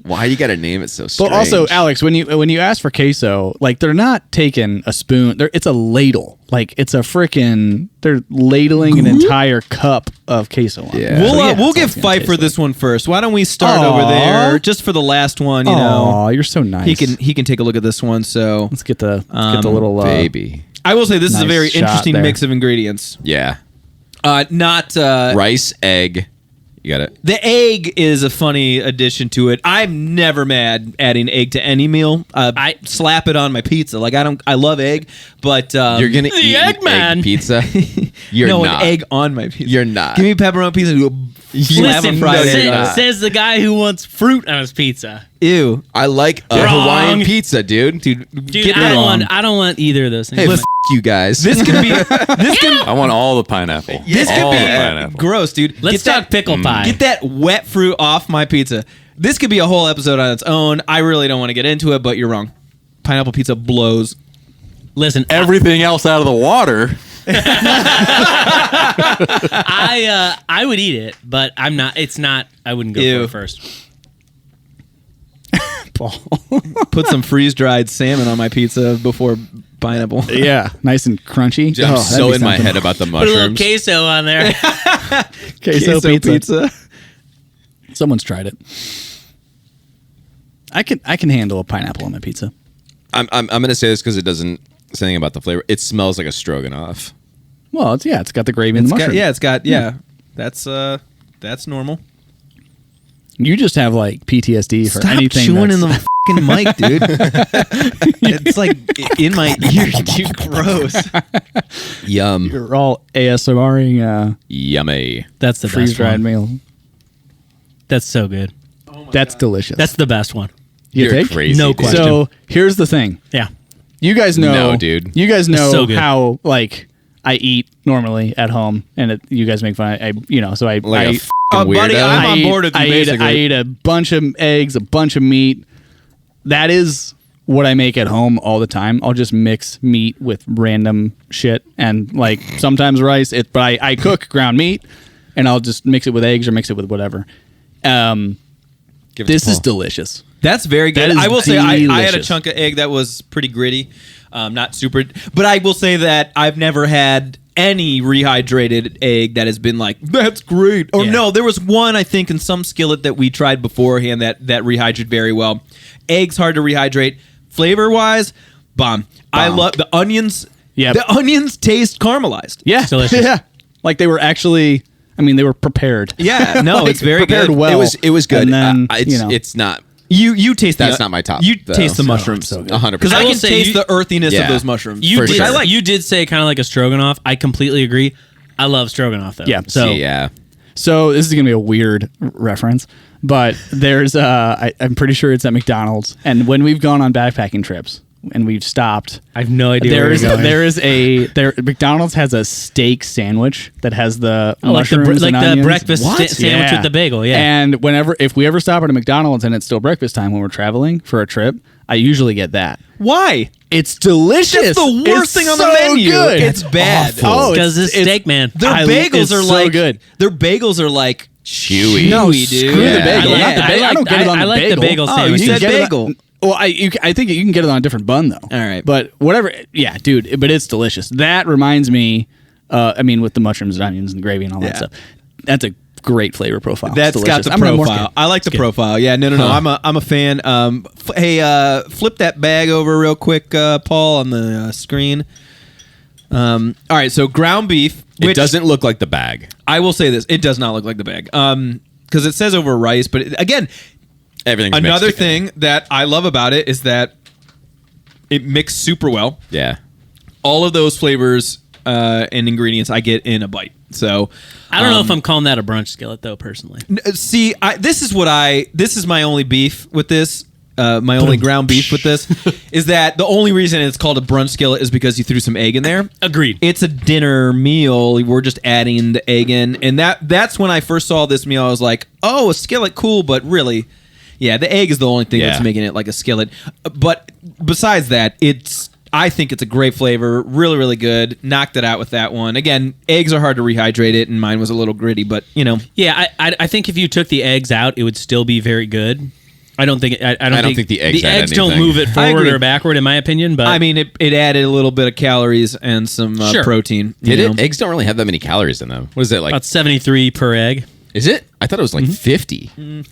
Why you got to name it so strange? But also, Alex, when you ask for queso, like they're not taking a spoon. It's a ladle. Like it's a freaking. They're ladling an entire cup of queso on. Yeah. We'll give Fife for this one first. Why don't we start over there just for the last one? You know. Oh, you're so nice. He can take a look at this one. So let's get the little baby. I will say this is a very shot interesting there. mix of ingredients. Yeah. Not rice, egg. You got it. The egg is a funny addition to it. I'm never mad adding egg to any meal. I slap it on my pizza. Like I love egg, but you're gonna eat egg man. egg pizza. You're no, not. an egg on my pizza. You're not. Give me pepperoni pizza. Listen, egg. says the guy who wants fruit on his pizza. Ew. I like a Hawaiian pizza, dude. Dude, I don't want either of those things. Hey, you guys. This could be. I want all the pineapple. This all could be pineapple. gross, dude. Let's talk pickle pie. Get that wet fruit off my pizza. This could be a whole episode on its own. I really don't want to get into it, but you're wrong. Pineapple pizza blows. Listen, everything else out of the water. I would eat it, but I'm not. It's not. I wouldn't go for it first. Paul. Put some freeze-dried salmon on my pizza before pineapple. Yeah, nice and crunchy. I'm so in my head about the mushrooms. Put a little queso on there. queso pizza. Someone's tried it. I can handle a pineapple on my pizza. I'm gonna say this because it doesn't say anything about the flavor. It smells like a stroganoff. Well, it's got the gravy and the mushroom. That's normal. You just have like PTSD for Stop anything. Chewing in the fucking mic, dude. It's like in my ear. You gross. Yum. You're all ASMRing. Yummy. That's the best freeze-dried one. meal. That's so good. That's delicious. That's the best one. You think? Crazy. No dude. question. So here's the thing. Yeah. You guys know, No, dude. You guys know so good. how like I eat normally at home, and you guys make fun. So I Like a I, fucking weirdo. buddy, I'm on board with you, I basically. eat a bunch of eggs, a bunch of meat. That is what I make at home all the time. I'll just mix meat with random shit and like sometimes rice. But I cook ground meat, and I'll just mix it with eggs or mix it with whatever. This is delicious. That's very good. That is I will say I had a delicious. chunk of egg that was pretty gritty, not super. But I will say that I've never had any rehydrated egg that has been like, that's great. Or no, there was one I think in some skillet that we tried beforehand that rehydrated very well. Eggs hard to rehydrate. Flavor wise, bomb. I love the onions. Yeah, the onions taste caramelized. Yeah, delicious. Yeah, like they were actually. I mean, they were prepared. Yeah, no, Like, it's very prepared good. well. It was good. And then, it's not. You taste That's the, not my top, You though. taste the mushrooms. so good. 100%. Because I will can say taste you- the earthiness of Yeah. those mushrooms. For sure. You did say kind of like a stroganoff. I completely agree. I love stroganoff though. Yeah. So yeah. So this is gonna be a weird reference, but there's I'm pretty sure it's at McDonald's, and when we've gone on backpacking trips and we've stopped, I have no idea where you're going. McDonald's has a steak sandwich that has the like mushrooms the and onions. breakfast sandwich Yeah. with the bagel. Yeah. And if we ever stop at a McDonald's and it's still breakfast time when we're traveling for a trip, I usually get that. Why? It's delicious. That's the worst It's thing on so the menu. Good. It's bad. Oh, because it's steak, man. Their bagels it's are so like good. Their bagels are like Chewy. No, dude. screw the Yeah. bagel. I Not the like- bagel. I don't get it on I the like the bagel. bagel Oh, sandwich. you said get it on- bagel. Well, I think you can get it on a different bun though. All right. but whatever. Yeah, dude. But it's delicious. That reminds me. I mean, with the mushrooms and onions and gravy and all that Yeah. stuff. That's a great flavor profile. It's That's got delicious. the I'm gonna profile. I like the profile. Yeah, no. I'm a fan. Hey, flip that bag over real quick, Paul, on the screen. All right, so ground beef. It Which doesn't look like the bag. I will say this: it does not look like the bag. Because it says over rice, but again, Everything's another mixed together. thing that I love about it is that it mixed super well. Yeah. All of those flavors and ingredients I get in a bite. So I don't know if I'm calling that a brunch skillet though, personally. See, this is my only beef with this. My only ground beef with this is that the only reason it's called a brunch skillet is because you threw some egg in there. Agreed. It's a dinner meal. We're just adding the egg in, and that's when I first saw this meal. I was like, oh, a skillet, cool, but really, yeah, the egg is the only thing that's making it like a skillet. But besides that, I think it's a great flavor, really, really good. Knocked it out with that one. Again, eggs are hard to rehydrate it, and mine was a little gritty, but Yeah, I think if you took the eggs out, it would still be very good. I don't think the eggs don't move it forward or backward, in my opinion. But I mean, it added a little bit of calories and some protein. Eggs don't really have that many calories in them. What is it like? About 73 per egg. Is it? I thought it was like 50.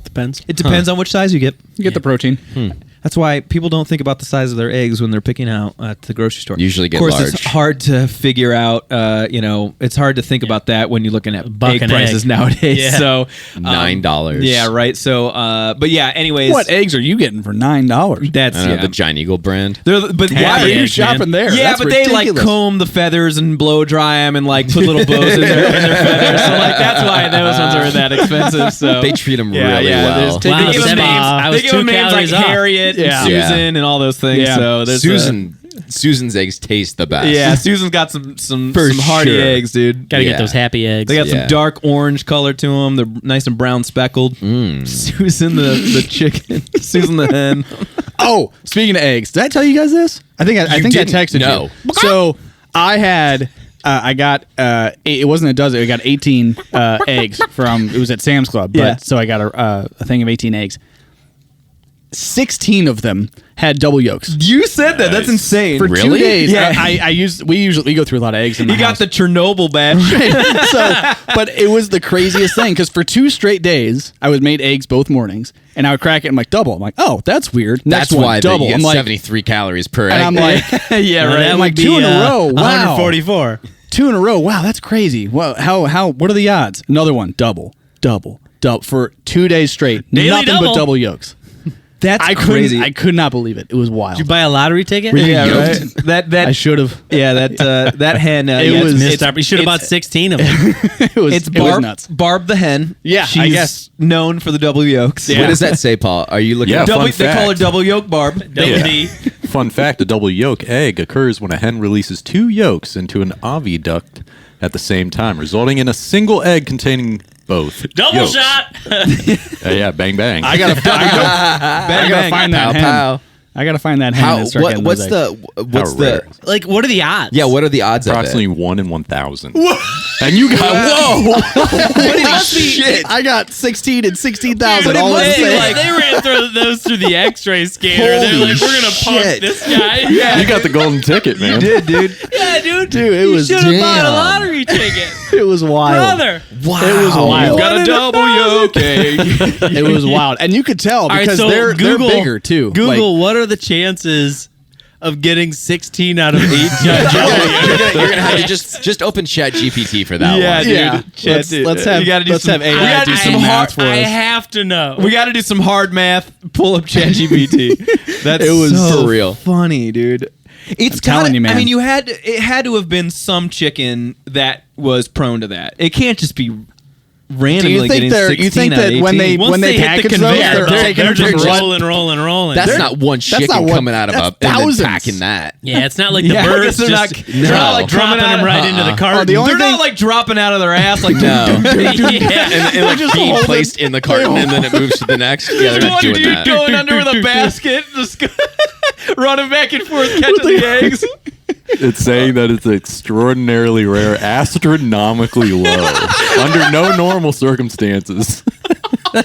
Depends. It depends on which size you get. You get the protein. That's why people don't think about the size of their eggs when they're picking out at the grocery store. Usually get Of course, large. it's hard to figure out. It's hard to think about that when you're looking at egg prices nowadays. Yeah. So $9. Yeah, right. So, but yeah. Anyways, What eggs are you getting for $9? That's the Giant Eagle brand. But Why are you eggs, shopping there? Yeah, That's but they like ridiculous. comb the feathers and blow dry them and like put little bows in their feathers. So like that's why those ones are that expensive. So They treat them really well. Wow, they give them 70 names. I was They give them 2 names like calories off. Harriet and Yeah. Susan and all those things. Yeah. So there's Susan's eggs taste the best. yeah, Susan's got some For hearty sure. eggs, dude. Gotta Yeah. get those happy eggs. They got Yeah. some dark orange color to them. They're nice and brown speckled. Susan the chicken. Susan the hen. Oh, speaking of eggs, did I tell you guys this? I think I didn't? texted No. you. So I had I got it wasn't a dozen. I got 18 eggs from it was at Sam's Club. But Yeah. so I got a thing of 18 eggs. 16 of them had double yolks. You said that. That's insane. For 2 Really? days, Yeah. we go through a lot of eggs. In You my got house. the Chernobyl batch. But it was the craziest thing because for 2 straight days, I would make eggs both mornings, and I would crack it. I'm like double. I'm like, oh, that's weird. Next That's one, why double. you get I'm like, 73 calories per egg. and I'm like, Yeah, right. That I'm would like be, 2 in a row. Wow, 144. 2 in a row. Wow, that's crazy. Well, how? What are the odds? Another one, double for 2 days straight. Daily Nothing double. but double yolks. That's I crazy. I could not believe it. It was wild. Did you buy a lottery ticket? yeah, yoked? right. That I should have. yeah, that hen. It was- Missed up. You should have bought 16 of them. It was. It's it was Barb, nuts. Barb the hen. Yeah, I she's guess. known for the double yolks. What does that say, Paul? Are you looking Yeah. up? Double, Fun they call her fact. double yolk Barb. Double Yeah. D. Fun fact, a double yolk egg occurs when a hen releases 2 yolks into an oviduct at the same time, resulting in a single egg containing both. Double yolks. shot. Yeah, bang, bang. I gotta find that hen. Pow. I gotta find that hen. How? and start What? getting What's those eggs. what's How rare. the? Like, what are the odds? Yeah. What are the odds Approximately of it? 1 in 1,000. And you got Holy shit! I got 16 and 16,000 But it all in the must be same. like they ran those through the X-ray scanner. They're Holy like, we're gonna pump shit. this guy. you got the golden ticket, man. Did dude? Yeah, dude. Dude, it you was should have bought a damn. lottery ticket, It was wild. brother. Wow. It was wild. Got a double yolk egg. It was wild, and you could tell All right, because so they're bigger too. Google, what are the chances of getting 16 out of 8 judges? You're gonna have to just open Chat GPT for that Yeah, one. dude. Yeah. Chat, Let's have you gotta do let's some, have AI we gotta do do some some math hard. for I us. have to know. We got to do some hard math. Pull up ChatGPT. That's It was so for real. funny, dude. It's I'm telling you, man. I mean, it had to have been some chicken that was prone to that. It can't just be Do randomly you think getting they're? 16 You think out of that when 18. Once they hit the package those, conveyor they're belt, taking they're them just from rolling. That's not one chicken not one- coming out of that's a and then thousands. packing that. Yeah, it's not like the Yeah, I birds guess they're just not- they're not like dropping dropping them out- right into the carton. the only They're thing- not like dropping out of their ass like No. Yeah. And like just being hold it. placed in the carton and then it moves to the next. Yeah, they're not one doing dude that. going under with a basket, just running back and forth, catching the eggs. It's saying that it's extraordinarily rare, astronomically low, under no normal circumstances. And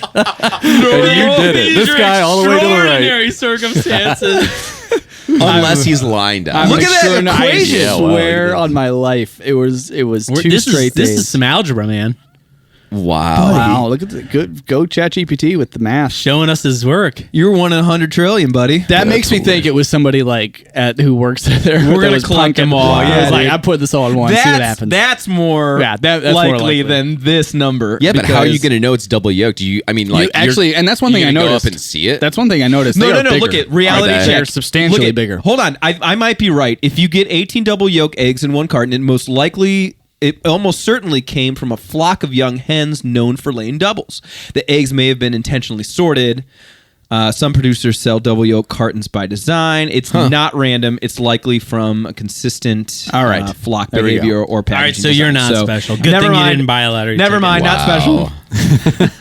you did it. This guy all the way to the right. Extraordinary circumstances. Unless he's lying to us. Look at that equation. I swear on my life, it was 2 This straight is days. some algebra, man. Wow. Look at the good. Go ChatGPT with the math. Showing us his work. You're 1 in 100 trillion, buddy. That makes me think it was somebody like who works there. We're that gonna was collect them punking. all. Yeah, It's like dude. I put this all in one. See what happens. That's more that's more likely. than this number. Yeah, but how are you because- going to know it's double yolk? Do you? I mean, like actually, and that's one you're thing I gonna noticed. Go up and see it. That's one thing I noticed. No, They no, are no. bigger. Look at reality check. They're substantially bigger. Hold on. I might be right. If you get 18 double yolk eggs in one carton, it almost certainly came from a flock of young hens known for laying doubles. The eggs may have been intentionally sorted. Some producers sell double yolk cartons by design. It's not random. It's likely from a consistent flock There we behavior go. or packaging. All right, so you're not design. special. Good thing you didn't buy a lottery Never ticket. mind, not Wow. special.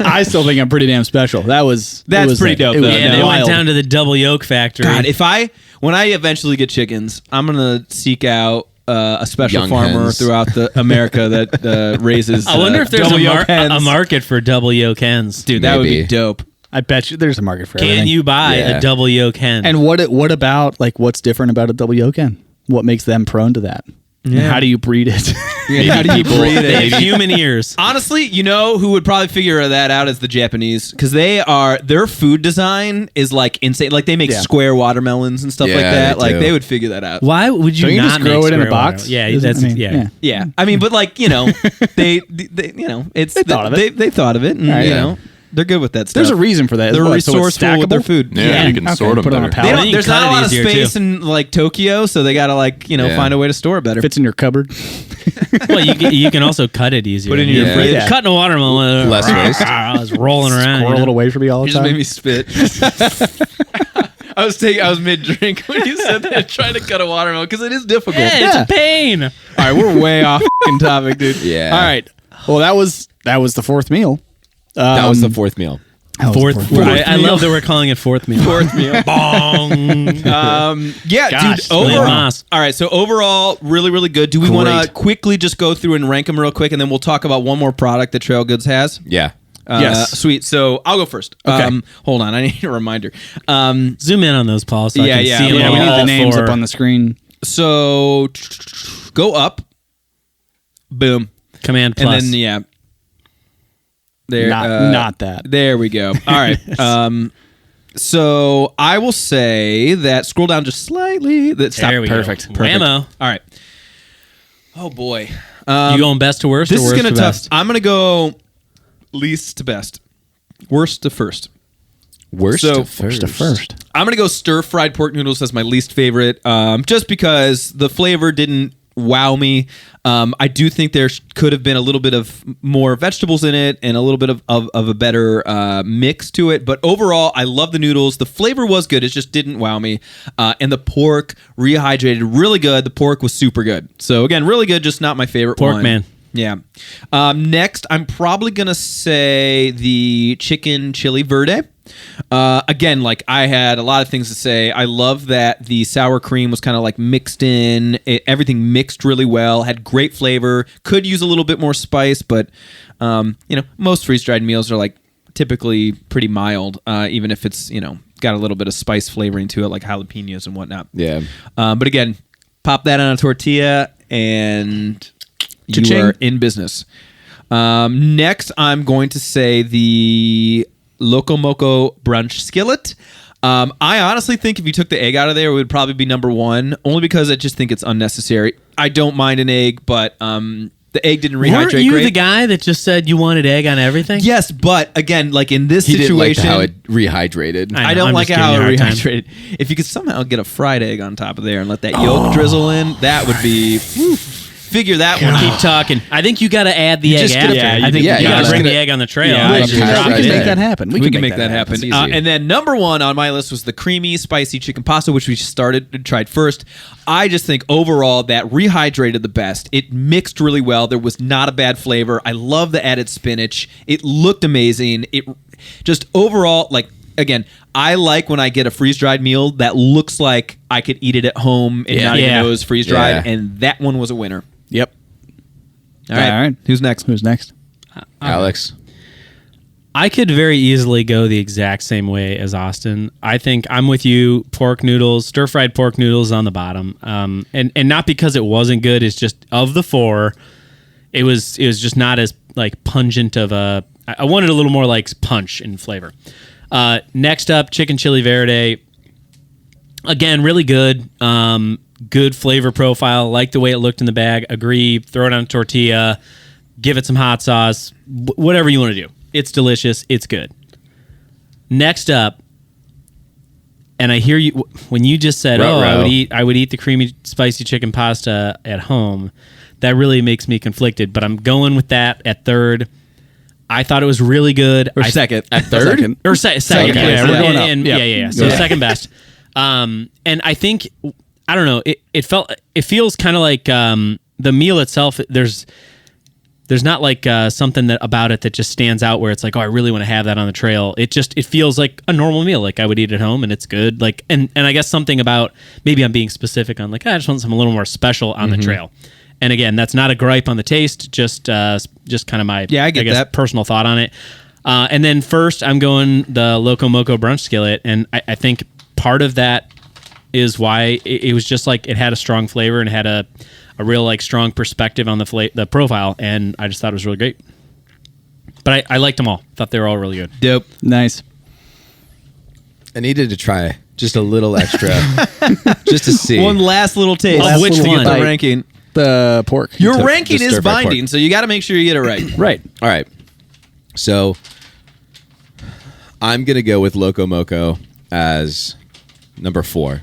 I still think I'm pretty damn special. That's pretty dope, though. Yeah, they Wild. went down to the double yolk factory. God, when I eventually get chickens, I'm gonna seek out a special Young farmer hens. throughout America that raises. I wonder if there's double yolk hens. a market for double yolk hens. Dude, that would be Maybe. dope. I bet you there's a market for Can everything. you buy Yeah. a double yolk hen? And what about like what's different about a double yolk hen? What makes them prone to that? And how do you breed it? Yeah, how do you breed They it? have human ears. Honestly, you know who would probably figure that out is the Japanese, because their food design is like insane. Like they make Yeah. square watermelons and stuff like Yeah, that. they Like do. they would figure that out. Why would you Don't you not just grow make it in a square box? water? Yeah, Isn't- that's I mean, yeah. Yeah, I mean, but like they you know it's They thought of it. They thought of it, and Right, you yeah. know they're good with that stuff. There's a reason for that. They're What, so it's resourceful with their stackable? food. Yeah, you can Okay, sort them put it on a better. pallet. They I don't, think there's you cut not a it lot of easier, space too. in like Tokyo, so they gotta like Yeah. find a way to store it better. Fits in your cupboard. Well, you can also cut it easier. Put it in your Yeah. fridge. Yeah. Cutting a watermelon. Less waste. I was rolling around. Squirrel you it know? away from you all the You time. just made me spit. I was mid drink when you said that, trying to cut a watermelon because it is difficult. Yeah, Yeah. it's a pain. All right, we're way off topic, dude. Yeah. All right. Well, that was the fourth meal. That was the fourth meal. Fourth. I love that we're calling it fourth meal. Fourth meal. Bong. Yeah, Gosh, dude. Overall, Moss. all right. So overall, really, really good. Do we want to quickly just go through and rank them real quick, and then we'll talk about one more product that Trail Goods has? Yeah. Yes. Sweet. So I'll go first. Okay. Hold on. I need a reminder. Zoom in on those, Paul. So Yeah, I can yeah, see them yeah, all we need the names for- up on the screen. So go up. Boom. Command And plus. then yeah. There. Not that. There we go. All right. So I will say that scroll down just slightly. That stop. There we Perfect. go. Whammo. All right. Oh boy. You going best to worst This or is worst gonna to tough. best? I'm gonna go least to best, worst to first. Worst So- to first. I'm gonna go stir fried pork noodles as my least favorite, just because the flavor didn't wow me. I do think there could have been a little bit of more vegetables in it and a little bit of a better mix to it. But overall, I love the noodles. The flavor was good. It just didn't wow me. And the pork rehydrated, really good. The pork was super good. So again, really good. Just not my favorite Pork one. man. Yeah. Next, I'm probably gonna say the Chicken Chile Verde. Again, like I had a lot of things to say. I love that the sour cream was kind of like mixed in. Everything mixed really well. Had great flavor. Could use a little bit more spice, but most freeze dried meals are like typically pretty mild, even if it's got a little bit of spice flavoring to it, like jalapenos and whatnot. Yeah. But again, pop that on a tortilla and you Cha-ching. are in business. Next, I'm going to say the Loco Moco Brunch Skillet. I honestly think if you took the egg out of there, it would probably be number one, only because I just think it's unnecessary. I don't mind an egg, but the egg didn't rehydrate Weren't you great. the guy that just said you wanted egg on everything? Yes, but again, like in this He didn't like situation, how it rehydrated. I I know, don't I'm like just how it giving you a hard time. rehydrated. If you could somehow get a fried egg on top of there and let that yolk drizzle in, that would be figure that one Keep out. talking. I think you got to add the You egg just after. gotta- I yeah, think yeah, you you got to just bring the gotta- egg on the trail. Yeah, I we just can drop we it can in. make that happen. We can make that happen. It's easy. And then number one on my list was the creamy, spicy chicken pasta, which we tried first. I just think overall that rehydrated the best. It mixed really well. There was not a bad flavor. I love the added spinach. It looked amazing. It just overall, like, again, I like when I get a freeze-dried meal that looks like I could eat it at home and not even Yeah. know it was freeze-dried, Yeah. and that one was a winner. Yep. All right. Who's next? Who's next? Alex. I could very easily go the exact same way as Austin. I think I'm with you. Pork noodles, stir-fried pork noodles on the bottom, and not because it wasn't good. It's just of the four, it was just not as like pungent of a. I wanted a little more like punch in flavor. Next up, Chicken Chile Verde. Again, really good. Good flavor profile. Like the way it looked in the bag. Agree. Throw it on a tortilla. Give it some hot sauce. Whatever you want to do. It's delicious. It's good. Next up, and I hear you when you just said, I would eat the creamy spicy chicken pasta at home. That really makes me conflicted, but I'm going with that at third. I thought it was really good. Or second. At third? Second. Or second. Yeah, we're going up. Yeah. So second best. And I think, I don't know, it feels kind of like the meal itself, there's not like something about it that just stands out where it's like, oh, I really want to have that on the trail. It feels like a normal meal, like I would eat at home, and it's good. Like, and I guess something about, maybe I'm being specific on like, I just want something a little more special on the trail. And again, that's not a gripe on the taste, just kind of my I guess that personal thought on it. And then first, I'm going the Loco Moco Brunch Skillet, and I think part of that is why it was just like it had a strong flavor and had a real like strong perspective on the profile, and I just thought it was really great. But I liked them all. Thought they were all really good. Dope. Nice. I needed to try just a little extra, just to see. One last little taste. Of which to get one? the ranking. The pork. Your ranking the is stir-fried binding, pork. so you got to make sure you get it right. Right. All right. So I'm gonna go with Loco Moco as number 4.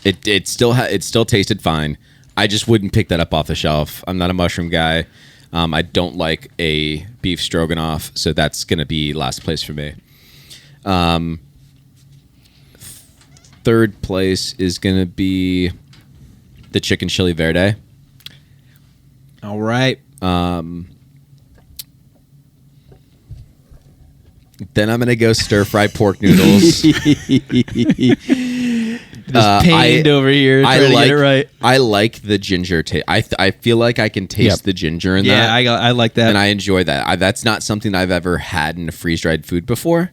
It still tasted fine. I just wouldn't pick that up off the shelf. I'm not a mushroom guy. I don't like a beef stroganoff, so that's gonna be last place for me. Third place is gonna be the Chicken Chile Verde. All right. Then I'm gonna go Fried Pork Noodles. Pained over here trying to get it right. I like the ginger taste. I feel like I can taste the ginger in that. Yeah, I like that. And I enjoy that. That's not something I've ever had in a freeze-dried food before.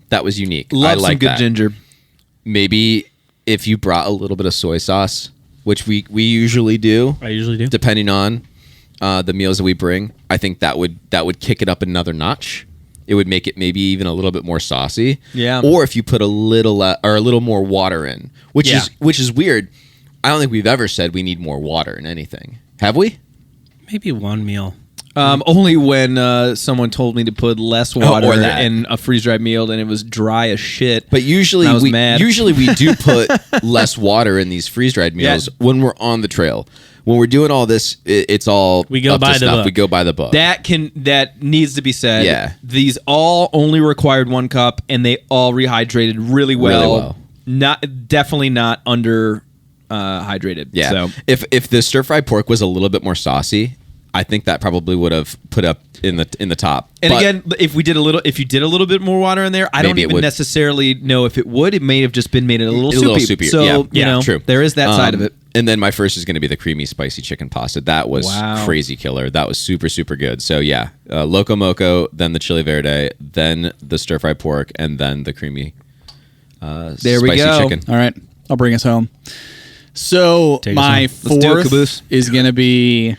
That was unique. Love I like some good that. ginger. Maybe if you brought a little bit of soy sauce, which we usually do. I usually do. Depending on the meals that we bring, I think that would kick it up another notch. It would make it maybe even a little bit more saucy. Yeah. Or if you put a little more water in, which is weird. I don't think we've ever said we need more water in anything. Have we? Maybe one meal. Only when someone told me to put less water or that. in a freeze-dried meal and it was dry as shit. But usually I was mad. Usually we do put less water in these freeze-dried meals when we're on the trail. When we're doing all this, it's all we go up by to the snuff. book. We go by the book. That needs to be said. Yeah. These all only required 1 cup and they all rehydrated really well. Definitely not under hydrated. Yeah. So If the stir-fried pork was a little bit more saucy, I think that probably would have put up in the top. And But again, if you did a little bit more water in there, I don't Maybe it even would. necessarily know if it would. It may have just been made it a little soupy. soupier. So Yeah. you know, true. there is that side of it. And then my first is going to be the creamy spicy chicken pasta. That was crazy killer. That was super, super good. So yeah, Loco Moco, then the Chile Verde, then the stir-fried pork, and then the creamy There we spicy go. chicken. All right. I'll bring us home. So Take us my home. Let's do it, fourth Caboose. is going to be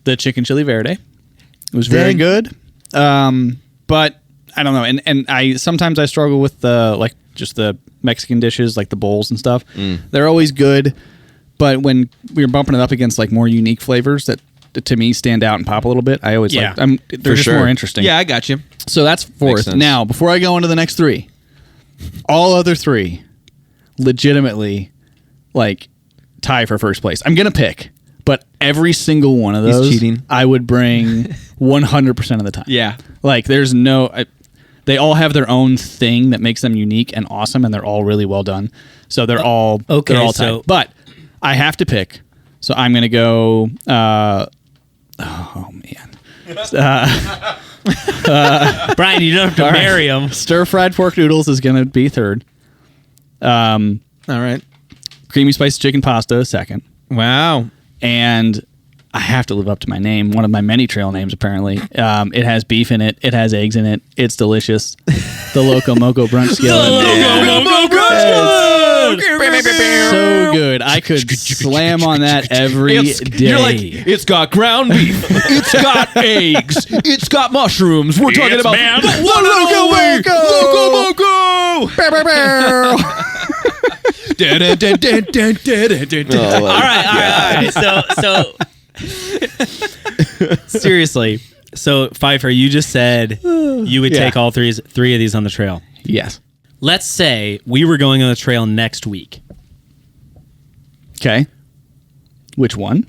the Chicken Chile Verde. It was very good. But I don't know. And I sometimes I struggle with just the Mexican dishes, like the bowls and stuff. They're always good. But when we're bumping it up against like more unique flavors that to me stand out and pop a little bit, I always they're just sure. more interesting. Yeah, I got you. So that's Makes fourth. sense. Now, before I go into the next 3, all other 3 legitimately like tie for first place. I'm going to pick, but every single one of those cheating. I would bring 100% of the time. Yeah. Like there's they all have their own thing that makes them unique and awesome, and they're all really well done. So they're all okay, they're all so- tied. But I have to pick. So I'm going to go oh man. Brian, you don't have to marry him. Stir-fried pork noodles is going to be third. All right. Creamy spicy chicken pasta is second. Wow. And I have to live up to my name, one of my many trail names apparently. It has beef in it. It has eggs in it. It's delicious. The Loco Moco Brunch Skillet. Loco Moco Brunch Skillet! good. So good. I could slam on that every day. You're like, it's got ground beef. It's got eggs. It's got mushrooms. We're talking about Loco Moco! All right. So seriously. So Pfeiffer, you just said you would take all three of these on the trail. Yes. Let's say we were going on the trail next week. Okay. Which one?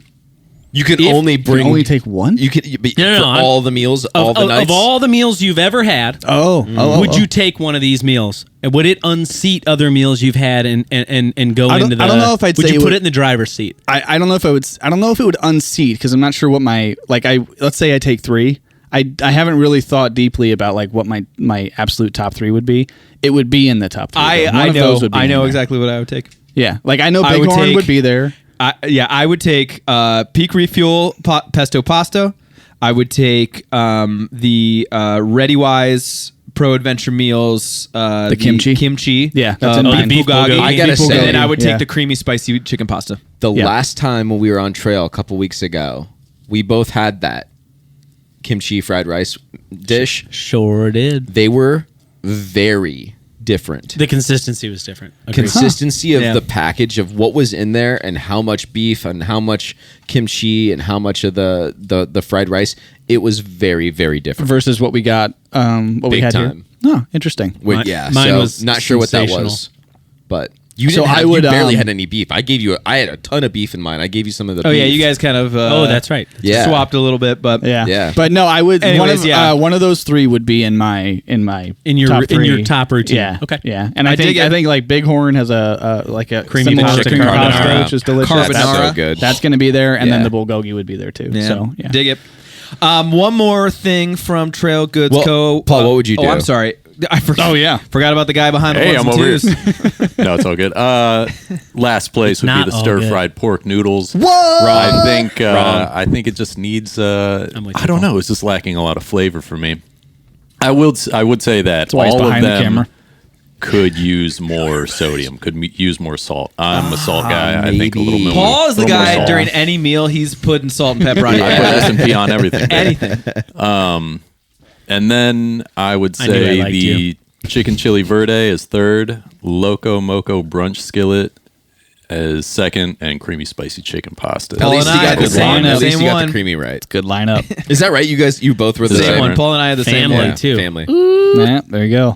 You could only bring. only take one? You could No, for all the meals, all the nights. Of all the meals you've ever had, would you take one of these meals? And would it unseat other meals you've had and go into the? I don't know if I'd would say you put it in the driver's seat? I don't know if I would. I don't know if it would unseat because I'm not sure what my let's say I take 3. I haven't really thought deeply about like what my absolute top 3 would be. It would be in the top 3. I know exactly what I would take. Yeah, like I know Bighorn would be there. I would take Peak Refuel Pesto Pasta. I would take the ReadyWise Pro Adventure Meals. The kimchi. Yeah, that's in beef bulgogi. I gotta say, and then I would take the creamy spicy chicken pasta. The last time when we were on trail a couple weeks ago, we both had that kimchi fried rice dish. Sure did. They were very different. The consistency was different. Agreed. Consistency of the package of what was in there and how much beef and how much kimchi and how much of the fried rice. It was very, very different versus what we got. What we had time. Here. Oh, interesting. Mine so was not sure what that was, but. You barely had any beef. I had a ton of beef in mine. I gave you some of the beef. Oh, yeah, you guys kind of that's right. Swapped a little bit, but yeah. But no, I would anyways, one of those 3 would be in your top routine. Yeah. Okay. Yeah. And I think like Bighorn has a creamy pasta, carbonara, which is delicious. Carbonara. That's so good. That's going to be there, and then the bulgogi would be there too. Yeah. So yeah. Dig it. One more thing from Trail Goods Co. Paul, what would you do? Oh, I'm sorry. I forgot about the guy behind the Hey, ones I'm and over twos. here. No, it's all good. Last place would be Not the all stir-fried pork noodles. What? I think it just needs. I don't know. It's just lacking a lot of flavor for me. I would say that why he's all of behind the them camera. could use more sodium. Could use more salt. I'm a salt guy. I think a little more. Paul is the little more guy salt. during any meal he's putting salt and pepper on. I put S&P on everything. Anything. And then I would I knew I say liked the you. Chicken Chile Verde is 3rd, Loco Moco Brunch Skillet as 2nd, and creamy spicy chicken pasta. At least you got the same At least you got one. the creamy right. Good lineup. Is that right? You both were the Same same one. Paul and I had the same Family, one. too. Family. Yeah, there you go.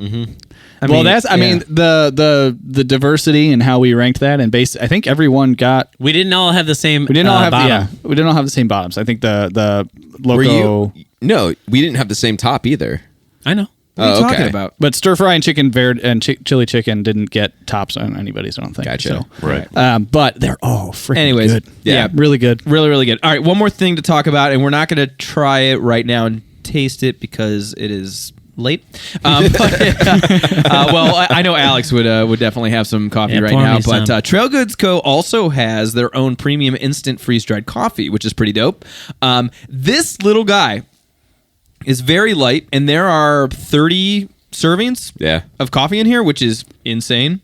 The diversity and how we ranked that, and I think everyone got. We didn't all have the same. We didn't all have bottom. we didn't all have the same bottoms. I think the Loco. No, we didn't have the same top either. I know. What are you talking about? But stir fry and chicken verde and chili chicken didn't get tops on anybody's. I don't think. Gotcha. So. Right. But they're all freaking Anyways, good. yeah, really good. Really, really good. All right, one more thing to talk about, and we're not going to try it right now and taste it because it is late. Well, I know Alex would definitely have some coffee right pour now. me But some. Trail Goods Co. also has their own premium instant freeze-dried coffee, which is pretty dope. This little guy is very light, and there are 30 servings of coffee in here, which is insane.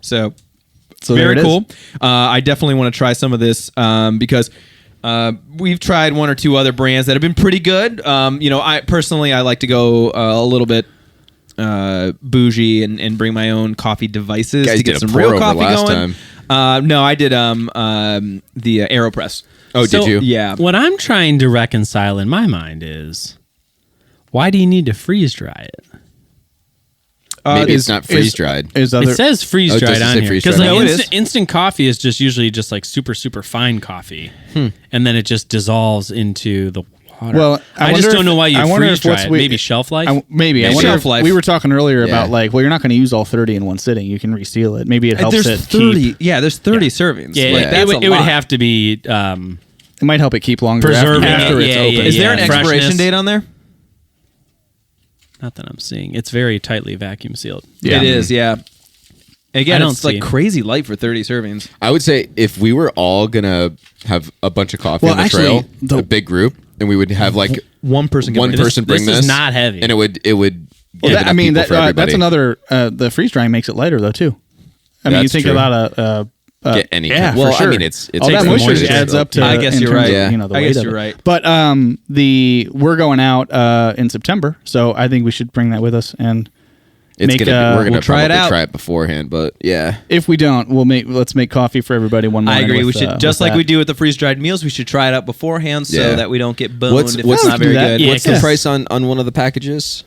So very cool. I definitely want to try some of this because we've tried one or two other brands that have been pretty good. I personally like to go a little bit bougie and bring my own coffee devices to get some real coffee going. No, I did the AeroPress. Oh, did you? Yeah. What I'm trying to reconcile in my mind is, why do you need to freeze dry it? Maybe it's not freeze dried. It says freeze dried on here because freeze-dried. instant coffee is just usually just like super fine coffee, and then it just dissolves into the water. Well, I just don't know why you freeze dry it. Maybe shelf life. I wonder shelf life. We were talking earlier about you're not going to use all 30 in one sitting. You can reseal it. Maybe it helps There's it 30. keep. Yeah, there's 30 servings. Yeah, that's it would have to be It might help it keep longer preserving after it. it's Yeah, open. yeah, Is there an yeah. expiration Freshness. date on there? Not that I'm seeing. It's very tightly vacuum sealed. Yeah. It is, yeah. Again, I don't it's like see. crazy light for 30 servings. I would say if we were all gonna have a bunch of coffee Well, on the actually, trail, a big group, and we would have like One person. one person bring this this. is not heavy. and it would. Well, give enough people for that's everybody. another. The freeze drying makes it lighter though too. I mean, you That's think true. about Get any. yeah, well, for sure. I mean, it's all that takes the moisture adds up to. I guess in you're terms right. of, Yeah. the I weight guess of you're it. right. But we're going out in September, so I think we should bring that with us. And we're gonna we'll try it probably out. try it beforehand, but yeah. if we don't, let's make coffee for everybody one I morning. agree. We with, should just with like that. we do with the freeze dried meals. We should try it out beforehand so Yeah. that we don't get boned What's if it's not do very that. good. Yeah, What's the 'cause- price on one of the packages?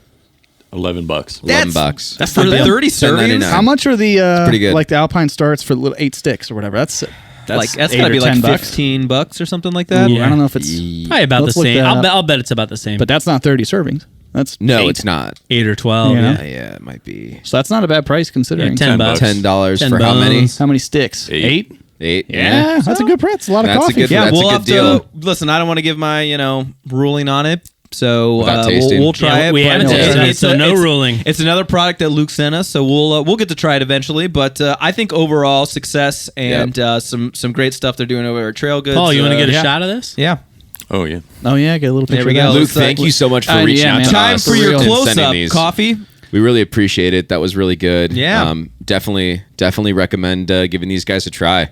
$11. $11. That's for not bad. 30 servings. $10.99. How much are the pretty good. like the Alpine starts for little 8 sticks or whatever? That's Like that's 8 gotta be or like 10 bucks. $15 or something like that. Ooh, Yeah. I don't know if it's, Probably about Let's the look same. that up. I'll bet it's about the same. but that's not 30 servings. That's No, 8. it's not. 8 or 12. You know? Yeah. Yeah, it might be So that's not a bad price considering. Yeah, 10 bucks. $10 10 for how many? bones. How many sticks? 8. 8. Yeah, that's a good price. It's a lot of That's a coffee. good- Yeah, That's we'll a have good deal. to listen. I don't want to give my ruling on it, so Without we'll tasting. try Yeah, it. we but haven't tasted it, so no ruling. It's another product that Luke sent us, so we'll get to try it eventually. But I think overall success and some great stuff they're doing over at Trail Goods. Paul, you want to get a yeah. shot of this? Yeah. Oh, yeah. Oh yeah, get a little picture. we of go. that. Luke, thank you so much for reaching out man. to Time us. for your real. and close sending up these. coffee. We really appreciate it. That was really good. Yeah. Definitely recommend giving these guys a try. It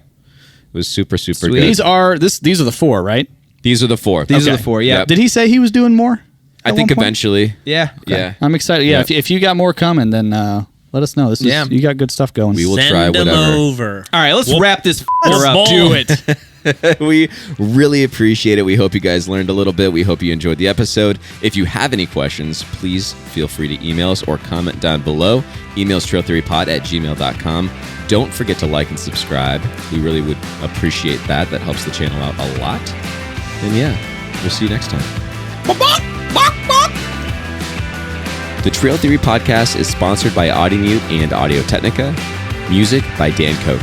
was super Sweet. good. These are the 4, right? These are the 4. These are Okay. the 4. Yeah. Yep. Did he say he was doing more? I at think one point? eventually. Yeah. Yeah. I'm excited. Yeah, Yep. if you got more coming, then let us know. Yeah. You got good stuff going. We will Send try them whatever. over. All right, let's wrap this We'll up. do it. We really appreciate it. We hope you guys learned a little bit. We hope you enjoyed the episode. If you have any questions, please feel free to email us or comment down below. Emails trailtheorypod@gmail.com. Don't forget to like and subscribe. We really would appreciate that. That helps the channel out a lot. And yeah, we'll see you next time. The Trail Theory Podcast is sponsored by Audimute and Audio Technica. Music by Dan Koch.